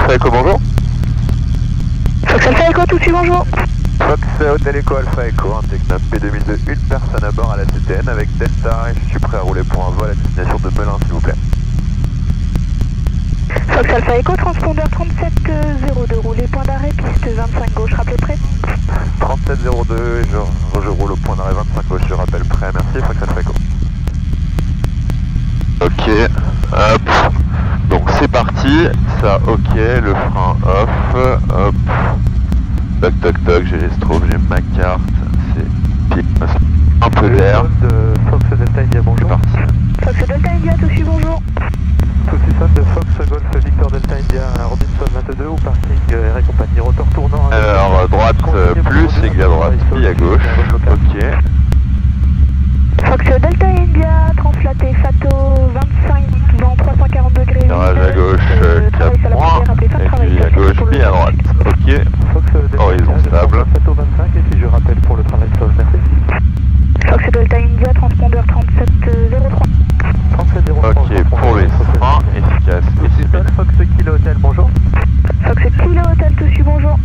Alpha Echo, bonjour. Fox Alpha Echo, tout de suite, bonjour. Fox Hotel Echo Alpha Echo, un Tecnam P2002, une personne à bord à la CTN avec Delta et je suis prêt à rouler pour un vol à destination de Melun s'il vous plaît. Fox Alpha Echo, transpondeur 3702, roulez point d'arrêt, piste 25 gauche, rappelez prêt. 3702 et je roule au point d'arrêt 25 gauche, je rappelle prêt, merci Fox Alpha Echo. Ok, hop, donc c'est parti, ça ok, le frein off, hop, toc toc toc, j'ai les strobes, j'ai ma carte, c'est un peu d'air. Fox Delta India, bonjour. Fox Delta India, tout de suite, bonjour. Tout de Fox Golf Victor Delta India, Robinson 22 ou parking R et compagnie, rotor tournant. Alors droite plus, aiguille à droite, puis à gauche, ok. Fox Delta India, translaté Fato 25, vent 340 degrés. Virage à gauche, 4 points, aiguille à gauche, puis à droite, ok. Fox Delta Horizon stable. Fato 25 et puis je rappelle pour le travail sauve, merci. Fox Delta India, transpondeur 3703. 3703. Ok, pour les freins, efficace et speed. Fox Kilo Hotel, bonjour. Fox Kilo Hotel, tout de suite, bonjour.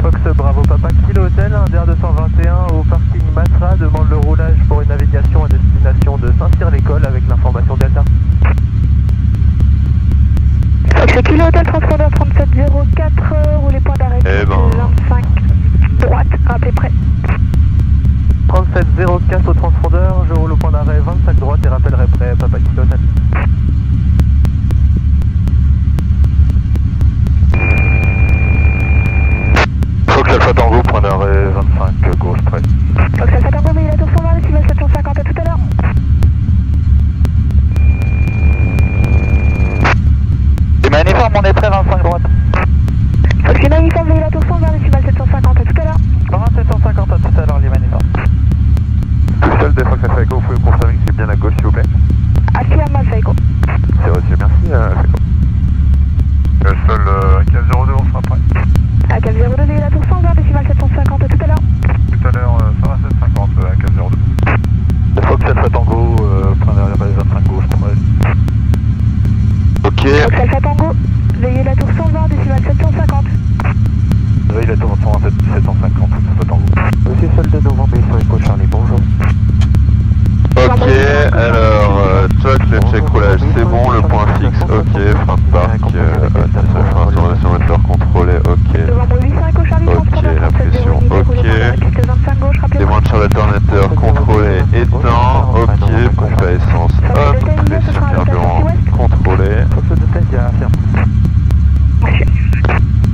Fox Bravo Papa Kilo Hotel, un DR221 au parking Matra demande le roulage pour une navigation à destination de Saint-Cyr-l'École avec l'information Delta. Fox Kilo Hotel, transpondeur 3704, roulez point d'arrêt, Eh ben. 25 droite, rappelez prêt. 3704 au transpondeur, je roule au point d'arrêt 25 droite et rappellerai prêt Papa Kilo Hotel. Fox Alpha Tango, point d'arrêt 25 gauche près. Fox Alpha Tango, veillez la tour 120, décibel 750, à tout à l'heure. Les uniforme, on est prêt 25 droite. Fox Lima uniforme, veillez la tour 120, décibel 750, à tout à l'heure. 750 à tout à l'heure, les uniforme. Tout seul de Fox Alpha Echo, vous pouvez me confirmer que c'est bien à gauche s'il vous plaît. Affirme Alpha Echo. C'est reçu, merci Alpha Echo. Le sol 1502, on sera prêt. À 1502, veillez la tour 120, décibel 750, à tout à l'heure. Tout à l'heure, ça va 750 à 1502. Fox Alpha Tango, point d'arrêt 25 gauche, prêt. Ok. Fox Alpha Tango, veillez la tour 120, décibel 750. Oui, la tour 127 750, Alpha Tango. Monsieur Solde Novembre, sur Echo Charlie, bonjour. Ok, alors, toc, le check roulage, c'est bon, le point fixe, ok, frein de parc, frein sur moteur contrôlé, ok. Novembre 800, Echo Charlie, Ok, transpondeur la 3702, pression, roulez ok. point d'arrêt, piste 25 gauche, rappelez Témoin de charge alternateur contrôlé, éteint, ok, pompe à essence, hop, pression carburant contrôlé. Fox Delta India, affirme.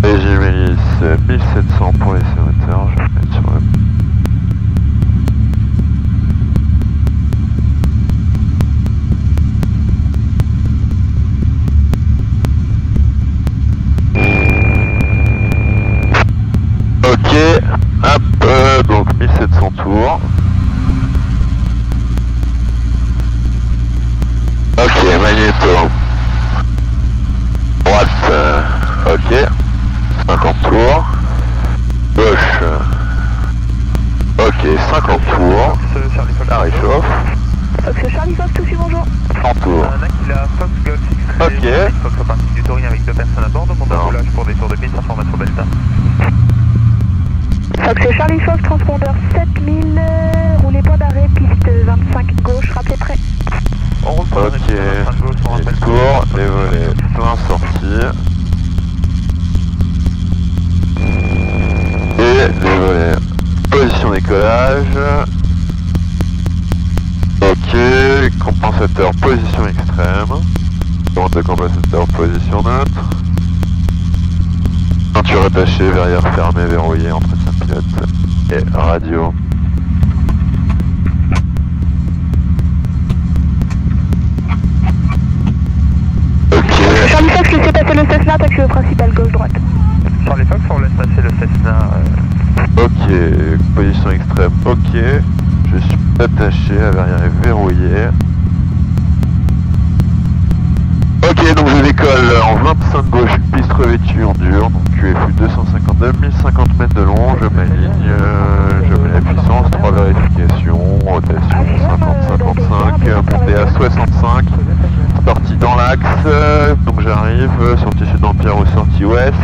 Régime hélice 1700 pour les sénateurs, je vais mettre sur le... Ok, hop, donc 1700 tours. Ok, magnéto. Droite, ok. 50 tours. Gauche. Ok, 50 tours. Ça réchauffe. Fox Charlie Fox, tout de suite, bonjour. 100 tours. Nakila, Fox Golf X-Ray, Ok. Fox au parking du touring avec 2 personnes à bord, demande un Non. roulage pour des tours de piste, information Delta. Fox Charlie Fox, transpondeur 7000, roulez point d'arrêt, piste 25 gauche, rappelez prêt. On roule pour Ok, la 25 gauche, on les rappelle. tours, les volets plein sortis. Et les volets position décollage. Ok, compensateur position extrême. Commande de compensateur position neutre. Ceinture attachée, verrière fermée, verrouillée, entretien pilote et radio. Ok. Charlie Fox, laissez passer le Cessna, taxi au principal, gauche-droite. Charlie Fox, on laisse passer le Cessna. Ok, position extrême, ok. Je suis attaché, la verrière est verrouillée. Ok, donc je décolle en 25 gauche, piste revêtue en dur, donc QFU 252, 1050 mètres de long, je m'aligne, je mets la puissance, 3 vérifications, rotation 50-55, montée à 65, sortie dans l'axe, donc j'arrive, sortie sud d'Empire ou sortie ouest.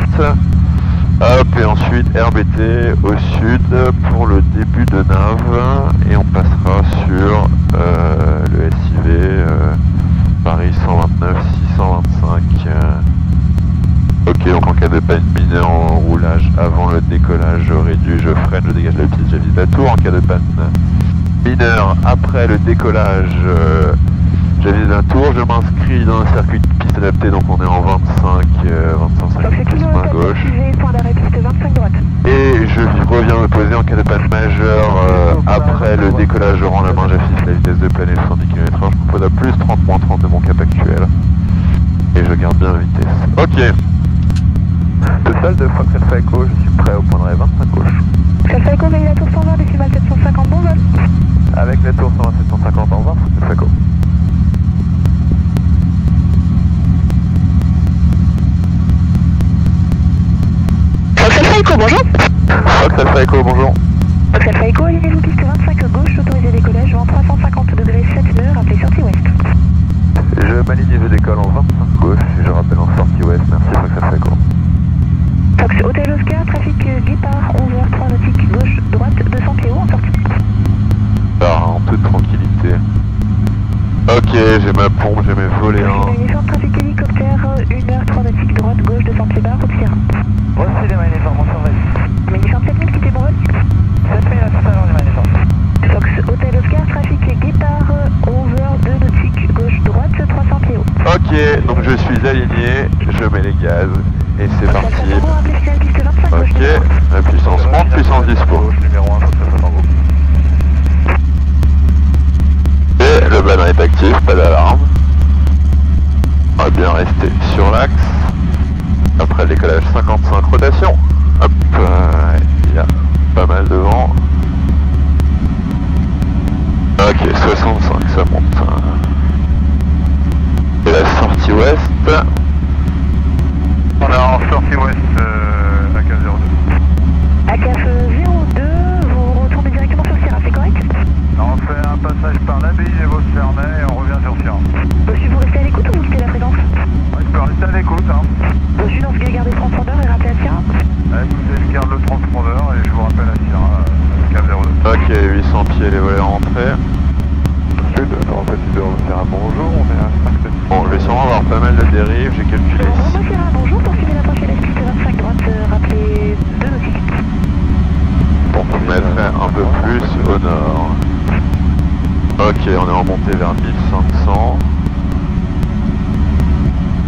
Hop, et ensuite RBT au sud pour le début de nav, et on passera sur le SIV Paris 129 625. Ok, donc en cas de panne mineure en roulage avant le décollage, je freine, je dégage la piste, j'avise la tour. En cas de panne mineure après le décollage, j'avise la tour, je m'inscris dans un circuit de piste adapté, donc on est en 25 piste main gauche. Et je reviens me poser en cas de panne majeure après le décollage, je rends la main, j'affiche la vitesse de planète 110 km/h, je propose à plus 30-30 de mon cap actuel. Et je garde bien la vitesse. Ok. Total de Fox Alpha Echo, je suis prêt au point d'arrêt 25 gauche. Alpha Echo, veillez la tour 120, décimale 750, bon vol. Avec la tour 120 750 en 20, Fox Alpha Echo. Fox Alpha Echo, bonjour. Fox Alpha Echo, bonjour. Fox Alpha Echo, alignez-vous piste 25 gauche, autorisé décollage, vent 350 degrés 7 nœuds, rappelez sortie ouest. Je m'aligne et je décolle en 25 gauche, et je rappelle en sortie ouest, merci Fox Alpha Echo. Fox Hotel Oscar, trafic Guépard, 11h, 3 nautiques, gauche, droite, 200 pieds haut en sortie. En toute tranquillité. Ok, j'ai ma pompe, j'ai mes volets 1. Uniforme, trafic hélicoptère, 1h, 3 nautiques, droite, gauche, 200 pieds bas, route Sierra. Voici les uniformes, on surveille. Uniforme 7000, quittez bon vol. 7000 à tout à l'heure, les uniformes. Fox Hotel Oscar, trafic Guépard, 11h, 2 nautiques, gauche, droite, 300 pieds haut. Ok, donc je suis aligné, je mets les gaz, et c'est parti. Ok, la puissance monte, puissance dispo. Numéro 1, Fox Alpha Tango. Et le banner est actif, pas d'alarme. On va bien rester sur l'axe. Après le décollage 55 rotation. Hop, il y a pas mal de vent. Ok, 65, ça monte. Et la sortie ouest. On est en sortie ouest, ACAF 02. ACAF 02, vous retournez directement sur Sierra, c'est correct? On fait un passage par l'abbaye des Vosges-Ferney et on revient sur Sierra. Reçu, vous restez à l'écoute ou vous quittez la fréquence? Ouais, je peux rester à l'écoute, hein. Reçu, dans ce cas, gardez le transpondeur et rappelez à Sierra. Écoutez, je garde le transpondeur et je vous rappelle à Sierra, ACAF 02. Ok, 800 pieds, les volets rentrés. Sud, en fait, Sierra, bonjour, on est à 5 Bon, je vais sûrement avoir pas mal de dérives, j'ai calculé ici. Sierra, bonjour, poursuivez l'approche à la piste 25 droite, rappelez 2 nautiques. Pour me mettre un peu plus au nord. Ok, on est remonté vers 1500.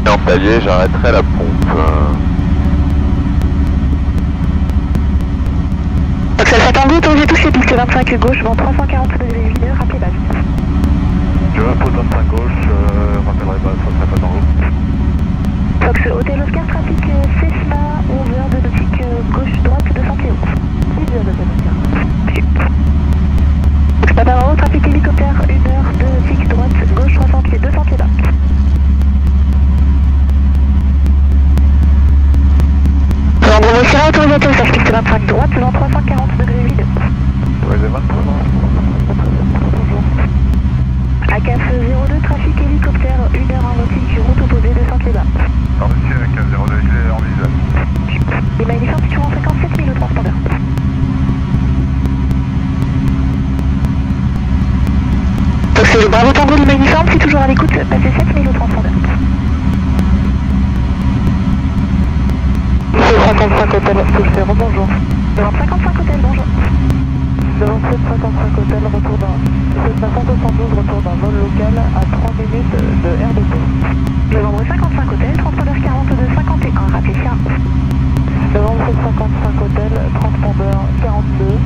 Et en palier, j'arrêterai la pompe. Fox Alpha Tango, autorisé toucher piste 25 gauche, vent 340 degrés 8 nœuds, rappelez base. Je repose 25 gauche, rappellerai base, Fox Alpha Tango. Fox Hotel Oscar, trafic Cessna, 11h de nautique, gauche, droite, 200 pieds haut. 10h de nautique. Fox Papa trafic hélicoptère, 1h de nautique, droite, gauche, 300 pieds, 200 pieds bas. Bravo Sierra, autorisateur, sur piste 25 droite, vent 340 degrés 8 nœuds. Autorisé 23. Bonjour. ACAF 02, trafic hélicoptère, 1h en nautique, route opposée, 200 pieds bas. Reçu ACAF 02, je l'ai en visuel. Les magnifiques, tu en fréquence 7000 au transpondeur. Fox Bravo Tango, les magniformes, c'est toujours à l'écoute, passez 7000 au transpondeur. C'est 55 hôtel, touche 0, bonjour. 55 hôtel, bonjour. 55 hôtel, retour d'un... C'est 572, retour d'un vol local à 3 minutes de RDP. Novembre 55 hôtel, transpondeur 42 51, rappelez Sierra. Novembre 55 hôtel, transpondeur 42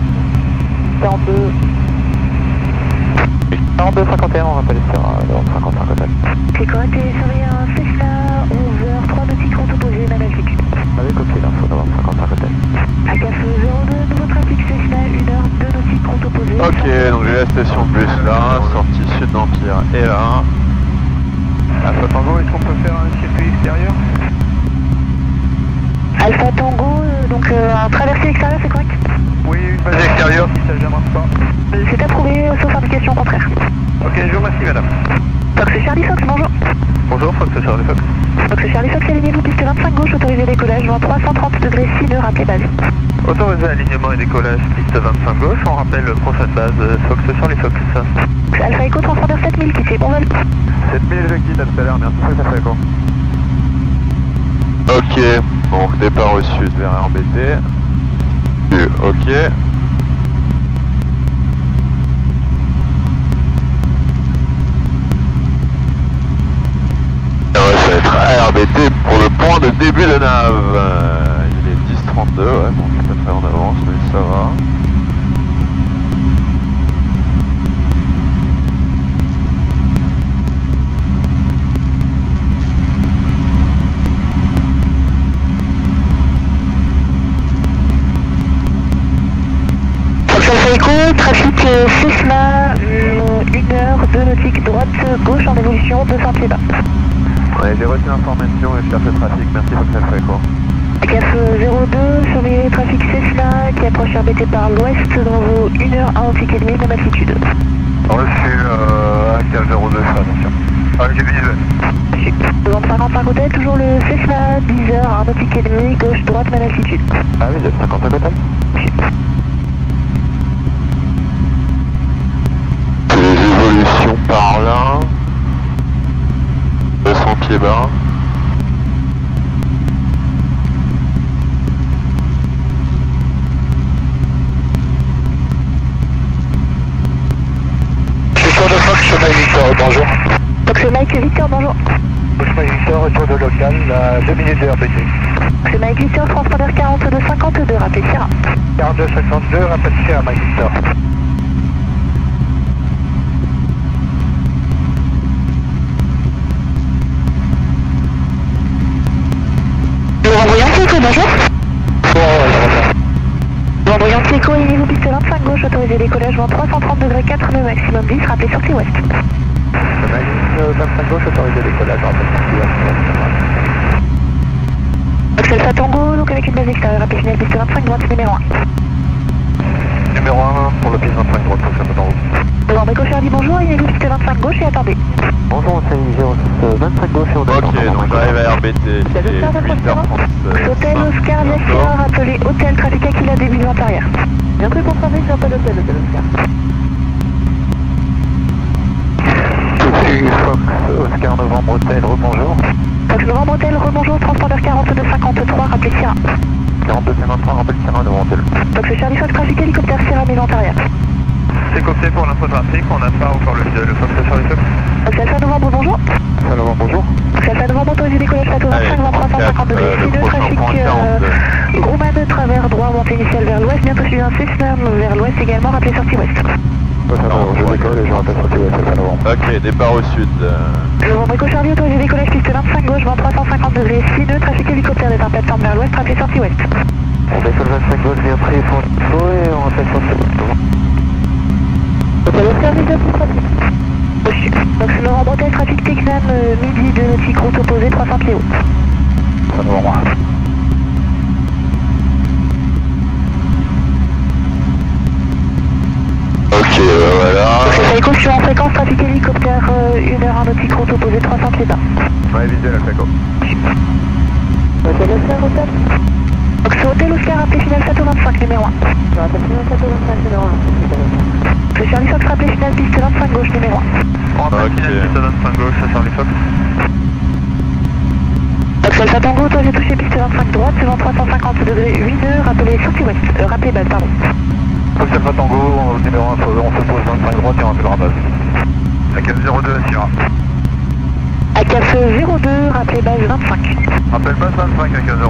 51, on rappelle Sierra, Novembre 55 hôtel. C'est correct, et surveillez un Cessna, 11h, 3 nautiques, route opposée, même altitude. Avec copié l'info, Novembre 55 hôtel. ACAF 02, nouveau trafic Cessna, 1h, 2 nautiques, route opposée. Ok, donc j'ai la station bus là, sortie sud d'Empire est là. Alpha Tango, est-ce qu'on peut faire un circuit extérieur? Alpha Tango, donc un traversé extérieur, c'est correct? Oui, une base extérieure si ça ne marche pas. C'est approuvé, sauf indication contraire. Ok, je vous remercie madame. Fox Charlie Fox, bonjour. Bonjour, Fox Charlie Fox. Fox Charlie Fox, alignez-vous piste 25 gauche, autorisé décollage, vent 330 degrés 6 nœuds, rappelez base. Autorisé alignement et décollage, piste 25 gauche, on rappelle prochaine base Fox Charlie Fox. Alpha Echo, transpondeur 7000, quittez, bon vol. 7000 je quitte, à tout à l'heure, merci Fox Alpha Echo. Ok, donc départ au sud vers RBT. Ok. Ça va être RBT pour le point de début de nave. Il est 10h32, ouais, bon, je suis pas très en avance, mais ça va. Alpha Echo, trafic Cessna, 1 heure, 2 nautiques droite, gauche en évolution, 200 pieds bas. Ouais, j'ai reçu l'information et je cherche le trafic, merci Fox Alpha Echo. CAF 02, surveillez le trafic Cessna qui approche RBT par l'ouest dans vos 1 heure, 1 nautique et demi de altitude. Reçu CAF 02, attention. Avec les visuels. Devant 55 hôtel, toujours le Cessna, 10 heures, 1 nautique et demi, gauche, droite, même altitude. Ah oui, j'ai 50 hôtel. Les évolutions par là. 200 pieds bas. Victor de Fox, Mike Victor, bonjour. Fox Mike Victor, bonjour. Fox Mike Victor, retour de local, à 2 minutes de RBT. Fox Mike Victor, transpondeur 42-52, rappel Sierra. 42-52, rappel Sierra, Mike Victor. Bonjour. Vendrian Seco, alignez-vous piste 25 gauche, autorisé décollage, vent 330 degrés 4 nœuds, maximum 10, rappelez sortie ouest. 25 gauche, autorisé décollage, rappel sortie ouest. Fox Alpha Tango, donc avec une base extérieure, rappel final piste 25 droite, numéro 1. Numéro 1 pour le piste 25 droite, Fox Alpha Tango. Vendrian Charlie, bonjour, alignez-vous piste 25 gauche et attendez. Bonjour, c'est 25 gauche et on attend. Ok, donc j'arrive à RBT. Il est 8h30. Hôtel Oscar Via Sierra, rappelé hôtel trafic Aquila, début de vente arrière. Bien pris pour trafic, j'appelle hôtel Oscar. Fox Oscar Novembre Hôtel, rebonjour. Fox Novembre Hôtel, rebonjour, transpondeur 42-53, rappelez Sierra. 42-53, rappel Sierra Novembre Hôtel. Fox Charlie Fox, trafic hélicoptère Sierra, mais vente arrière. C'est copié pour l'infotrafic, on n'a pas encore le visuel, Fox Charlie Fox. Fox Alpha Novembre, bonjour. Alpha Novembre, bonjour. Fox Alpha Novembre, autorisé décollage plateau 25, vent 350 degrés, 6 nœuds, trafic Roman de travers droit, montée initiale vers l'ouest, bientôt suivi un Cessna vers l'ouest également, rappelez sortie ouest. Je décolle et je rappelle sortie ouest, Alpha Novembre. Ok, départ au sud. Novembre Charlie, autorisé décollage piste 25 gauche, vent 350 degrés, 6 nœuds, trafic hélicoptère départ plateforme vers l'ouest, rappelez sortie ouest. On décolle 25 gauche, bien pris pour l'info et on rappelle sortie ouest. Hôtel Oscar Via Reçu. Fox Novembre Hôtel, trafic Texan, midi de nautique, route opposée, 300 pieds haut. Alpha Novembre. Ok, voilà. Fox Echo, sur en fréquence, trafic hélicoptère, 1 heure, 1 nautique, route opposée, 300 pieds bas. Ouais, visuel, Alpha Echo. Hôtel Oscar Hôtel. Fox Hôtel Oscar, rappelé final Château 25, numéro 1. Rappel final Château 25, numéro 1. Fox Charlie Fox, rappelé final piste 25 gauche, numéro 1. On rappelle piste 25 gauche, Charlie Fox. Fox Alpha Tango, toi j'ai touché piste 25 droite, vent 350 degrés, 8 nœuds, rappelez sortie ouest, rappelez base, pardon. Fox Alpha Tango, numéro 1, on se pose 25 droite et on rappellera base. La CAF 02 à Sierra. À CAF 02, rappelez base 25. Rappelle base 25 à CAF 02.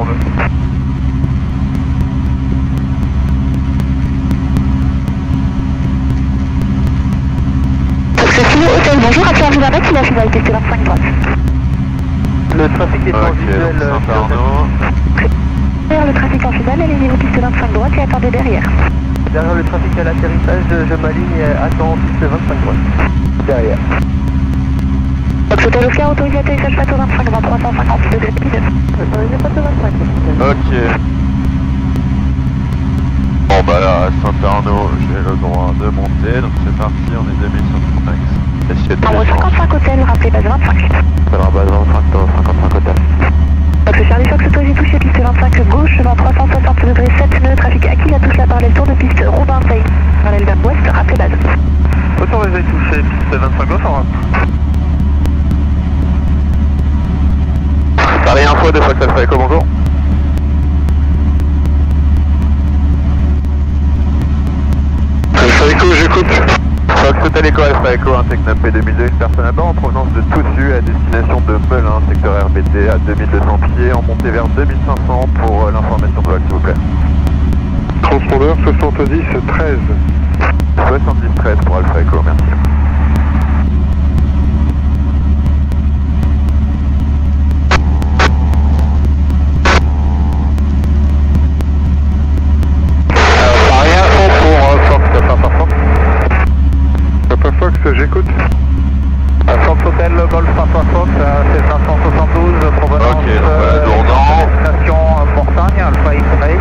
Kilo Hôtel, bonjour, à Pierre Villarmet, il a final piste 25 droite. Le trafic est en Ok, visuel. donc Saint-Arnaud. Le trafic en finale, allez-vous piste 25 droite et attendez derrière. Derrière le trafic à l'atterrissage, je m'aligne et attends piste 25 droite. Derrière. Fox Hôtel Oscar, autorisé atterrissage plateau 25, vent 350 degrés, pilote. Autorisé plateau 25. Ok. Bon bah là, à Saint-Arnaud, j'ai le droit de monter, donc c'est parti, on est 2000 sur le max. Nombre 55 hôtel, rappelez base 25. Alors base 25 dans 55 hôtel. Fox Charlie Fox, toi j'ai touché piste 25 gauche, vent 360 degrés 7 nœuds, trafic acquis, la touche la parallèle tour de piste Robin Saïd, parallèle vers ouest, rappelez base. Autant les touché piste 25 gauche en Paris Info, 2 Fox Alpha Echo, bonjour. Alpha Echo, j'écoute. Fox Hotel Echo, Alpha Echo, un Tecnam P2002, une personne à bord en provenance de Toussus à destination de Melun, secteur RBT à 2200 pieds, en montée vers 2500 pour l'information de vol, s'il vous plaît. Transpondeur 70 13. 70 13 pour Alpha Echo, merci. Paris Info pour Fox Papa Fox. Papa Fox, j'écoute. Fox Hotel Golf Papa Fox, c'est 572 provenance Dourdan. destination Mortagne, Alpha X-Ray,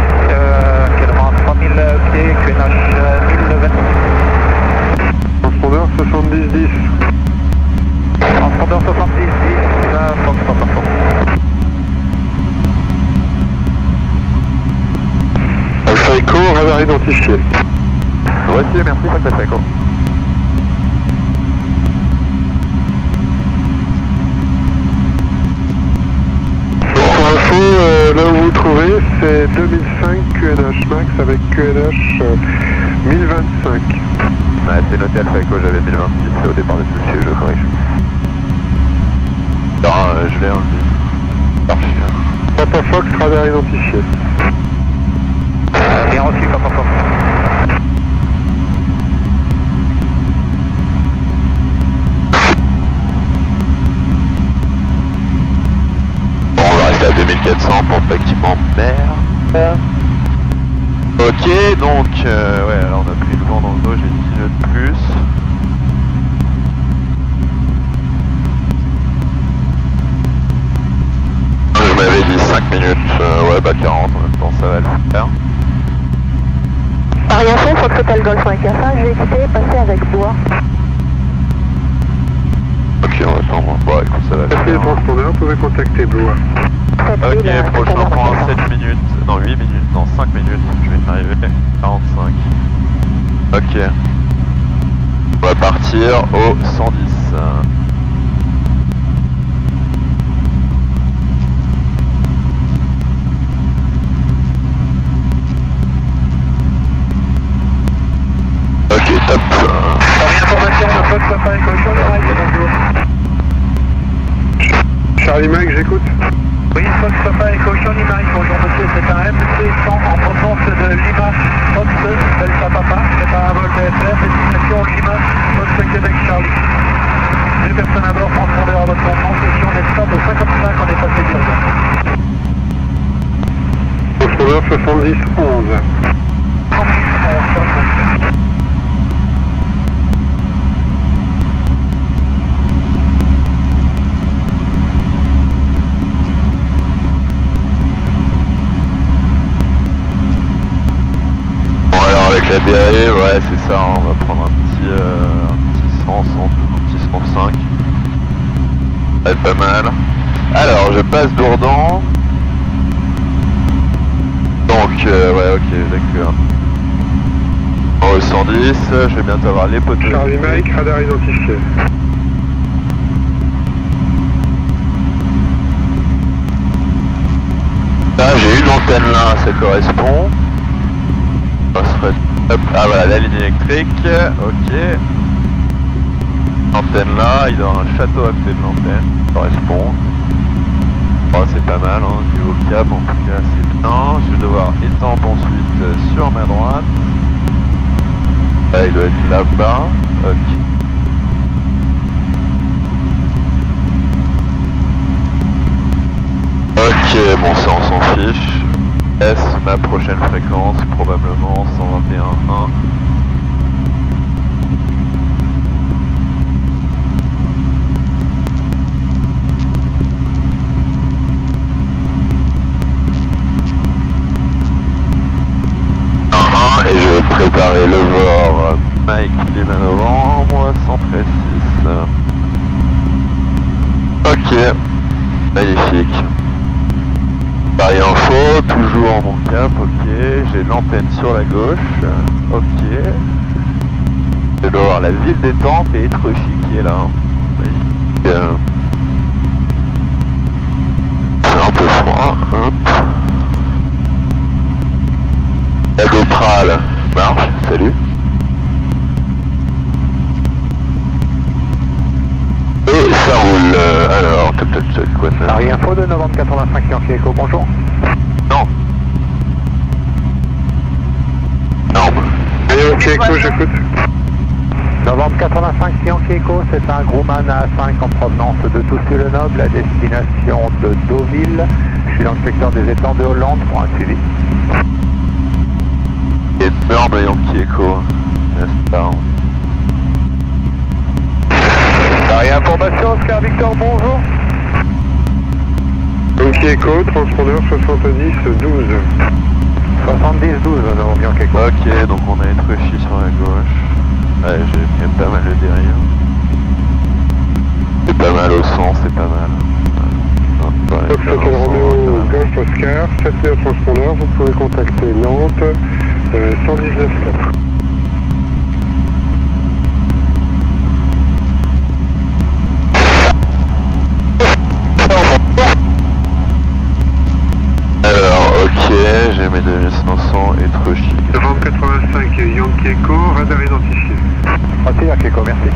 actuellement à 3000 pieds, QNH 1020. Transpondeur 70-10. Transpondeur 70-10, Fox Papa Fox. Alpha Echo, radar identifié. Voici, merci, Fox Alpha Echo. Pour info, là où vous vous trouvez, c'est 2005 QNH Max avec QNH 1025. Ouais, c'est noté Alpha Echo, j'avais 1026 au départ de Toussus, je corrige. Non, je l'ai enlevé. Parfait. Papa Fox, radar identifié. Bien reçu, Papa Fox. Bon, on va rester à 2400 pour pas qu'il m'emmerde. Ok, donc, ouais, alors on a pris le vent dans le dos, j'ai 10 nœuds de plus. Je m'avais dit 5 minutes, ouais, bah 40, en même temps ça va le faire. Paris Info, Fox Hotel Golf 5 Alpha, je vais quitter, passer avec bois. Ok, on va attendre. Bon, écoute, ça va le Merci les faire. transpondeurs, vous pouvez contacter Blois. Ok, prochain point 7 minutes, non 8 minutes, non 5 minutes, je vais y arriver, 45. Ok. On va partir au 110. Ok, top. Information de Fox Papa Echo, Charlie Mike, j'écoute. Oui, Fox Papa Echo, Charlie Mike, bonjour monsieur, c'est un MC100 en provenance de Lima, Fox Delta Papa, c'est un vol VFR, destination Lima, Fox Québec Charlie. Deux personnes à bord, transpondeur à votre nom, session d'escale au 55, on est passé d'urgence. Transpondeur 70 11. 70 11, Avec la BAE, ouais, c'est ça, hein, on va prendre un petit 100, un petit 105. Ça va être pas mal. Alors, je passe Dourdan. Donc, ouais, ok, d'accord. Au 110, je vais bientôt avoir les poteaux. Charlie Mike, radar identifié. Là, j'ai eu l'antenne là, ça correspond. Ça serait... Hop, ah voilà, la ligne électrique, ok. Antenne là, il doit y avoir un château à côté de l'antenne, ça correspond. Oh, c'est pas mal, hein, niveau câble en tout cas c'est bien. Je vais devoir étendre ensuite sur ma droite. Là, il doit être là-bas, ok. Ok, bon ça on s'en fiche. Ma prochaine fréquence, probablement 121.1. Et je vais préparer le VOR Mike Lima Novembre 113.6. magnifique. Paris Info, toujours mon cap, ok. J'ai l'antenne sur la gauche, ok. Je dois voir la ville des Tempes et Etrechy qui est là. C'est un peu froid. Hop. La GoPral marche, salut. Et ça roule, alors, quoi ça? Paris Info de novembre 85 Yankee Echo, bonjour. Non. Non. Yankee Echo, j'écoute. Novembre 85 Yankee Echo, c'est un Grumman A5 en provenance de Toussy-le-Noble à destination de Deauville. Je suis dans le secteur des étangs de Hollande pour un suivi. Énorme Yankee Echo. Paris Information, Oscar Victor, bonjour. Yankee Echo, transpondeur 70-12. 70-12, Novembre Yankee Echo. Ok, donc on a Etrechy sur la gauche. Ouais, j'ai quand même pas mal le derrière. C'est pas mal au sens, c'est pas mal. Fox Hotel Romeo Golf Oscar, 7 transpondeur, vous pouvez contacter Nantes, 119 4. Alors, ok, j'ai mes 2500 Etrechy. Novembre 85 Yankee Echo, radar identifié. Ok, Yankee Echo, merci.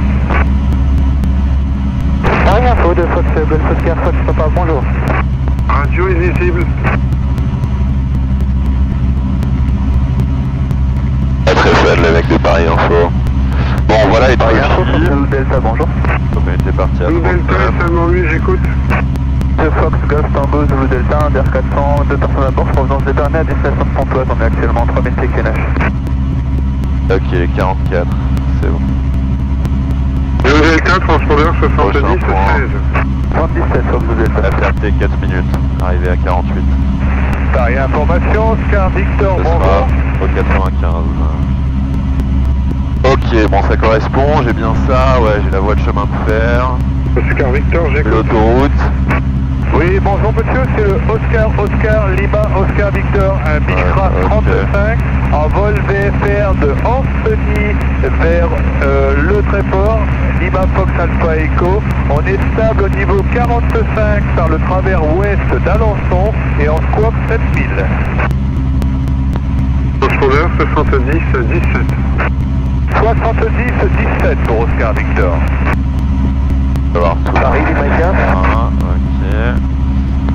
Paris Info de Fox Golf Oscar, Fox Papa, bonjour. Radio est visible. Pas très fun le mec de Paris Info. Bon voilà, Etrechy. Blue Delta, bonjour. Donc on était parti à Blue Delta, seulement lui, j'écoute. De Fox Golf Tango, Zulu Delta, 1DR400, 2 personnes à bord, provenance des Bernay à destination de Pontoise, on est actuellement 3000 pieds QNH. Ok, 44, c'est bon. Blue Delta, transpondeur 70-16. 77 sur Blue Delta. FRT 4 minutes, arrivé à 48. Paris Information, Oscar Victor, Ce bonjour. sera au 95. Ok, bon ça correspond, j'ai bien ça, ouais, j'ai la voie de chemin de fer, Oscar Victor, j'écoute. l'autoroute. Oui, bonjour monsieur, c'est le Oscar Lima Oscar Victor, un Micra ok. 35 en vol VFR de Anthony vers Le Tréport, Lima Fox Alpha Echo. On est stable au niveau 45 par le travers ouest d'Alençon et en squawk 7000. Transpondeur 70-17. 70-17 pour Oscar Victor. On va voir tout. Paris, Lima, ok.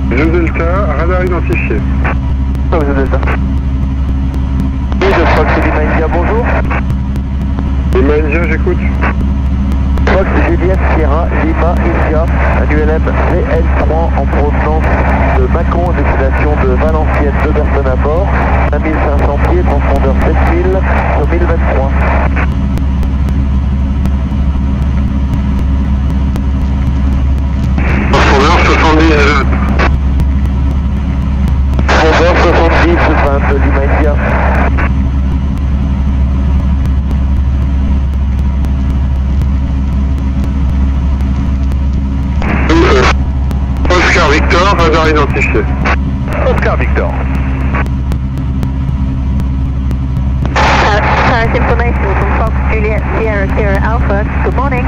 Blue Delta, radar identifié. Fox Delta. Et de Fox Lima India, bonjour. Lima India, j'écoute. Fox Juliette Sierra Lima India, un ULM VL3 en provenance de Mâcon, destination de Valenciennes, 2 personnes à bord, 1500 pieds, transpondeur 7000 sur 1023. Transpondeur 70 Transpondeur 70 20 de Lima India. Oscar Victor, radar identifié. Oscar Victor. Paris information from Fox Juliet Sierra Sierra Alpha. Good morning.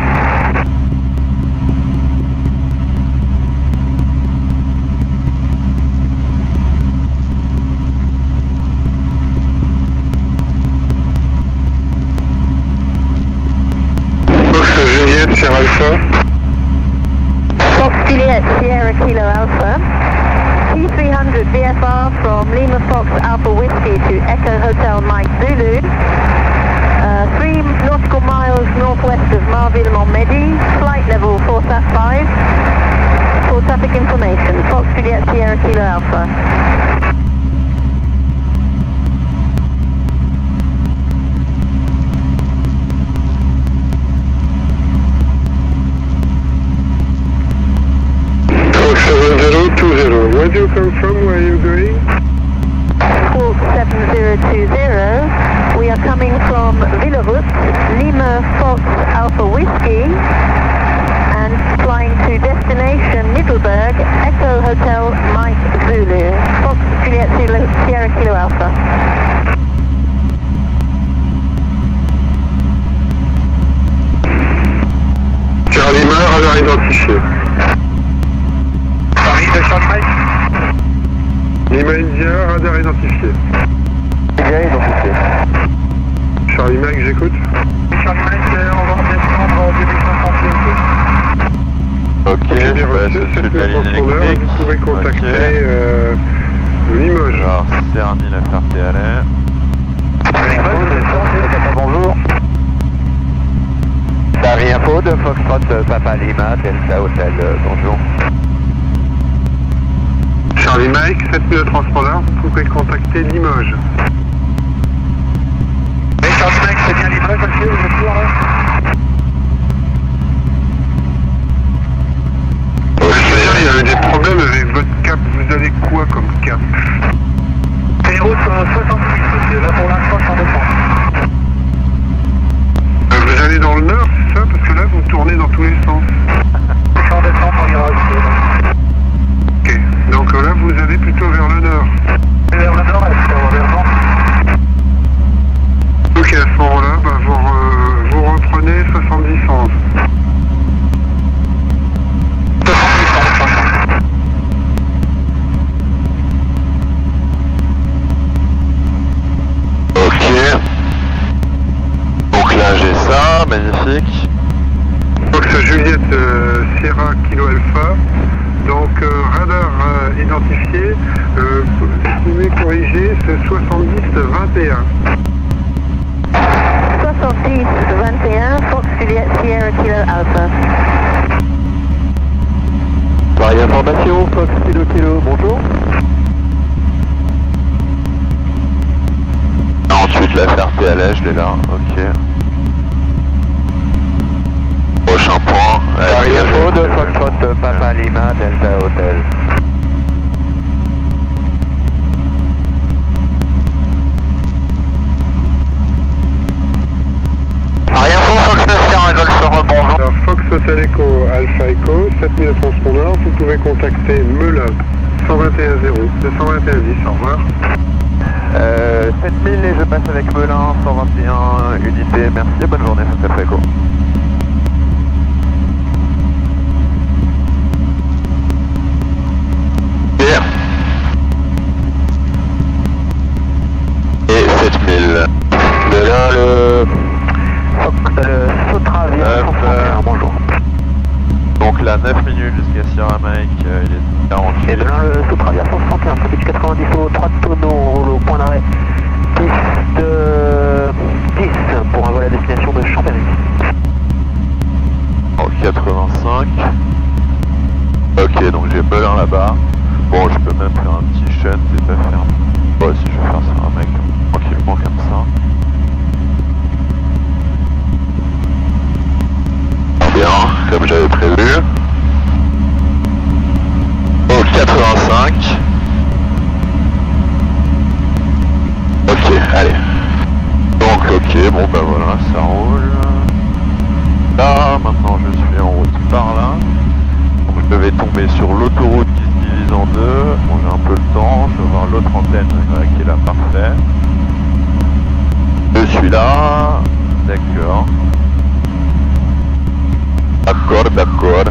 Fox Juliette Sierra Alpha. Fox Juliet Sierra Kilo Alpha. T300 VFR from Lima Fox Alpha Whiskey to Echo Hotel Mike Zulu. 3 nautical miles northwest of Marville-Montmedy, flight level 4SAF 5. For traffic information, Fox Juliet Sierra Kilo Alpha. Fox 7020, where do you come from, where are you going? Squawk 7020. We are coming from Villaroute, Lima Fox Alpha Whiskey, and flying to destination Middle Sierra Kilo Alpha. Charlie Mike, radar identifié. Paris de Charlie Mike. Lima India, radar identifié. India identifié. Charlie Mike, j'écoute. Charlie Mike, on va descendre 2500 pieds. Ok, J'ai bien je reçu, passe c'est sur le la ligne transpondeur, électrique. vous pouvez contacter Ok. Limoges. Alors, Cerny, la Ferté-Alais. Bonjour. Paris Info de Foxtrot Papa Lima, Delta Hotel, bonjour. Charlie Mike, 7000 de transpondeur, vous pouvez contacter Limoges. Oui, Charlie Mike, c'est bien Limoges, monsieur, vous êtes sûr là? Il y avait des problèmes avec votre cap, vous avez quoi comme cap? C'est route 70, monsieur, là pour l'instant je suis en défense. Vous allez dans le nord, c'est ça? Parce que là vous tournez dans tous les sens. Je suis en descente, on ira aussi. Ok, donc là vous allez plutôt vers le nord. Vers le nord, est-ce vers le nord? Ok, à ce moment-là, bah, vous reprenez 70-11. Ok. Donc là j'ai ça, magnifique. Donc c'est Juliette Sierra Kilo Alpha. Donc radar identifié, vous pouvez corriger, c'est 70-21. 70-21, Fox Sierra Kilo Alpha. Pareil information, Fox Kilo, bonjour. Ensuite la Ferté-Alais, je l'ai là, ok. Prochain point. Paris Info de Foxtrot Papa Lima, Delta Hotel. Paris Info, Fox 9 Sierra Golf rebonjour. Alors Fox Hotel Echo Alpha Echo, 7000 de transpondeur, vous pouvez contacter Melun, 121-0, 221-10, au revoir. 7000 et je passe avec Melun, 121 unités, merci, bonne journée, Fox Alpha Echo. Bien. Et 7000. De là le... Sotravia, bonjour. Donc là 9 minutes jusqu'à Sierra Mike, il est 48. Et de là le Sotravia 161, Fabich 90 au 3 tonneaux, au point d'arrêt. Piste 10 pour un vol à destination de Champéry. En 85. Ok, donc j'ai Melun là-bas. Bon, je peux même faire un petit shunt et pas faire... Ouais, si je vais faire Sierra Mike tranquillement comme ça. Bien, comme j'avais prévu. Au 85. Ok, allez. Donc ok, bon bah voilà, ça roule. Là, maintenant je suis en route par là. Donc je vais tomber sur l'autoroute qui se divise en deux. Bon, j'ai un peu le temps, je vais voir l'autre antenne qui est là, parfait. Je suis là, d'accord. D'accord.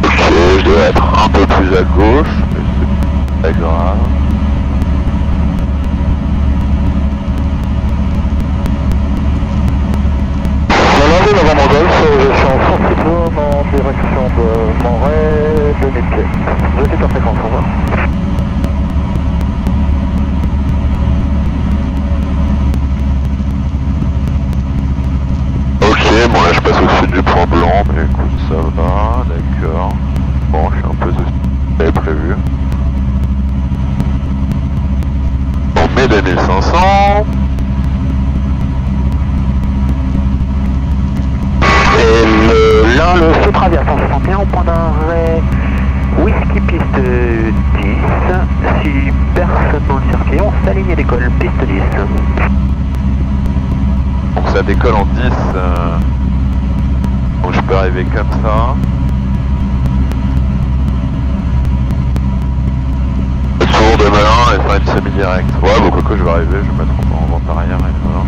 Ok, je dois être un peu plus à gauche, mais c'est pas grave. Voilà, Novembre Golf, je suis en Force-Tourne en direction de Montréal, de Métier. Je suis en fréquence, au revoir. Ok, bon là je passe au-dessus du point blanc, mais écoute, ça va, d'accord. Bon, je suis un peu au-dessus, j'avais prévu. On met 2500. Et là, le Sotravia 161 au point d'arrêt Whisky piste 10. Si personne dans le circuit, on s'aligne à l'école piste 10. Donc ça décolle en 10. Donc je peux arriver comme ça. Le tour de Melun et faire une semi-direct. Ouais, bon, quoique je vais arriver, je vais mettre en vente arrière et voilà.